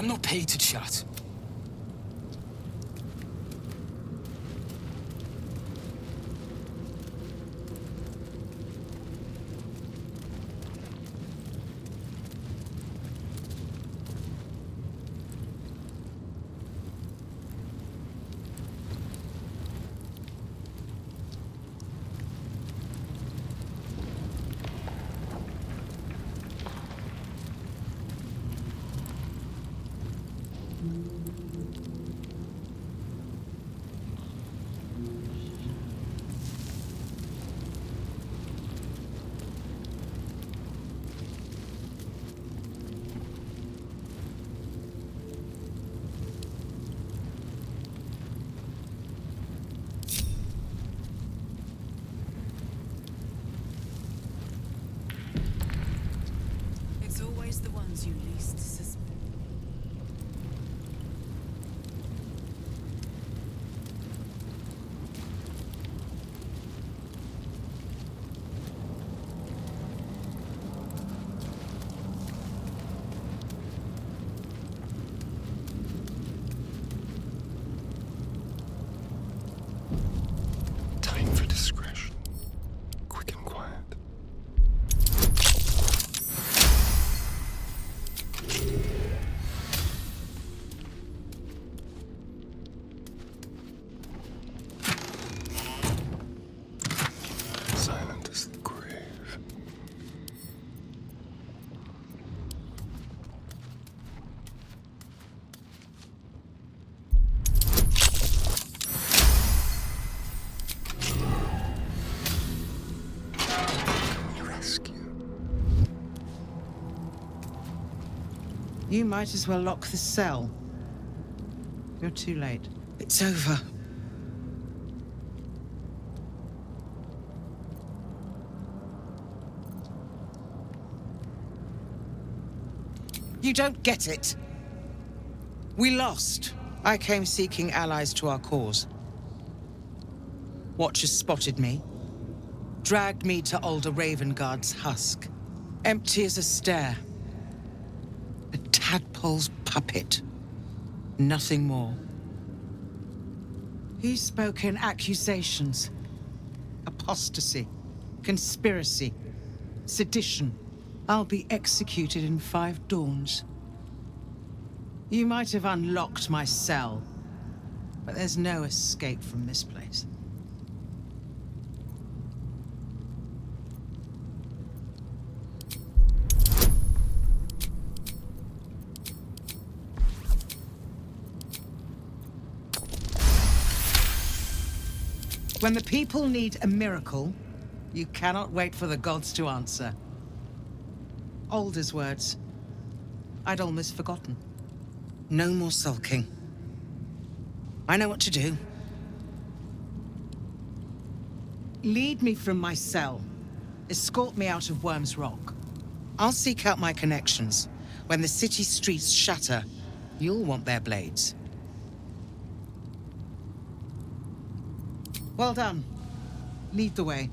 I'm not Peter Chat. It's always the ones you least suspect. Time for discretion. Quick and quiet. Silent as the grave. Rescue. You might as well lock the cell. You're too late. It's over. You don't get it. We lost. I came seeking allies to our cause. Watchers spotted me, dragged me to Alder Ravengard's husk. Empty as a stare. A tadpole's puppet. Nothing more. He spoke in accusations. Apostasy, conspiracy, sedition. I'll be executed in 5 dawns. You might have unlocked my cell, but there's no escape from this place. When the people need a miracle, you cannot wait for the gods to answer. Alder's words. I'd almost forgotten. No more sulking. I know what to do. Lead me from my cell. Escort me out of Worm's Rock. I'll seek out my connections. When the city streets shatter, you'll want their blades. Well done. Lead the way.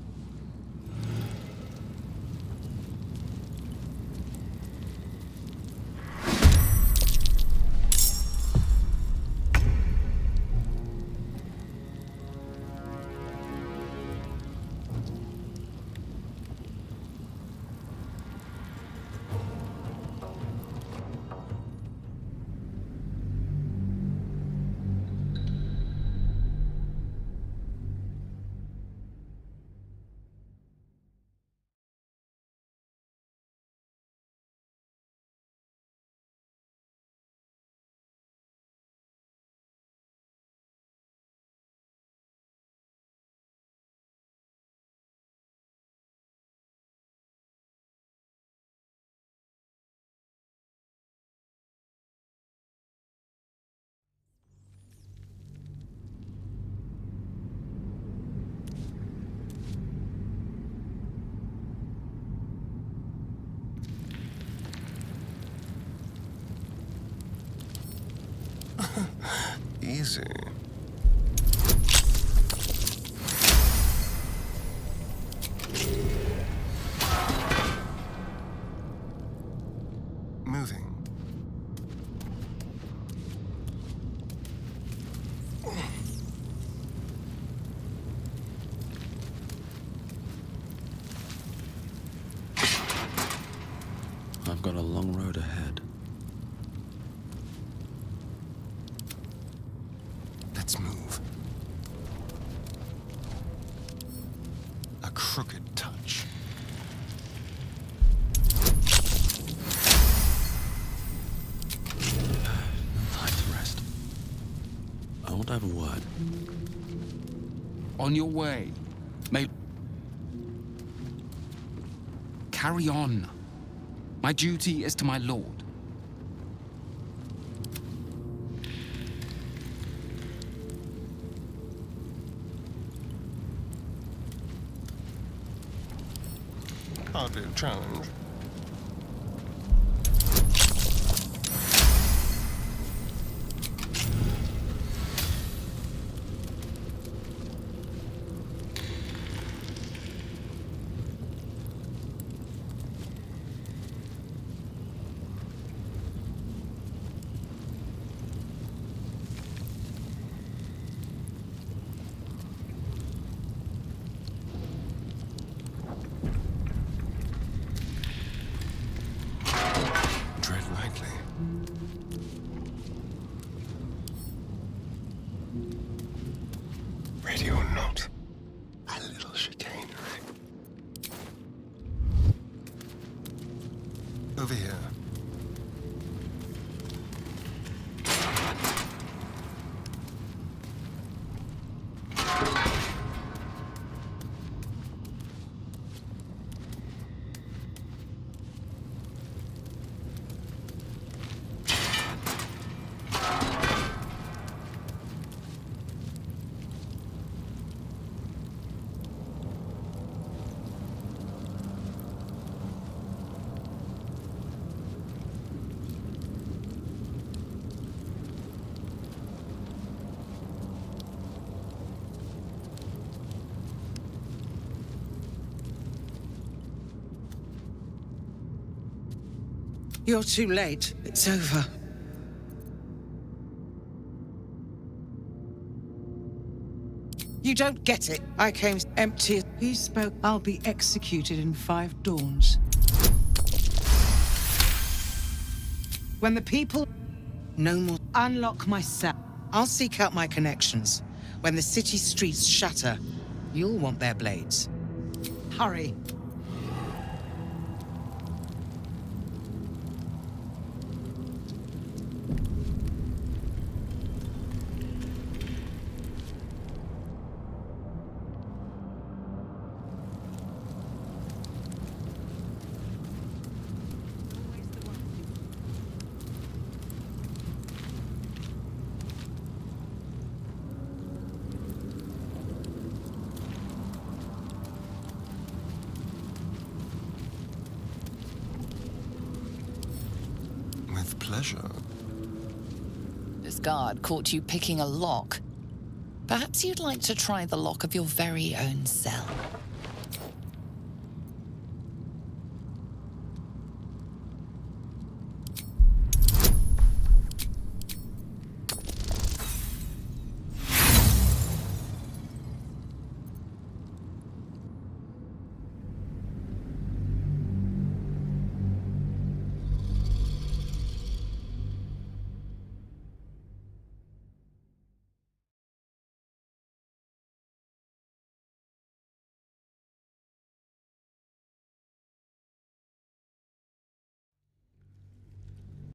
Easy. Moving. I've got a long road ahead. Let's move. A crooked touch. Time to rest. I want to have a word. On your way. Carry on. My duty is to my lord. Hardly a challenge. Tread lightly. Ready or not, a little chicanery. Over here. You're too late. It's over. You don't get it. I came empty. He spoke. I'll be executed in 5 dawns. When the people... No more. Unlock my cell. I'll seek out my connections. When the city streets shatter, you'll want their blades. Hurry. With pleasure. This guard caught you picking a lock. Perhaps you'd like to try the lock of your very own cell.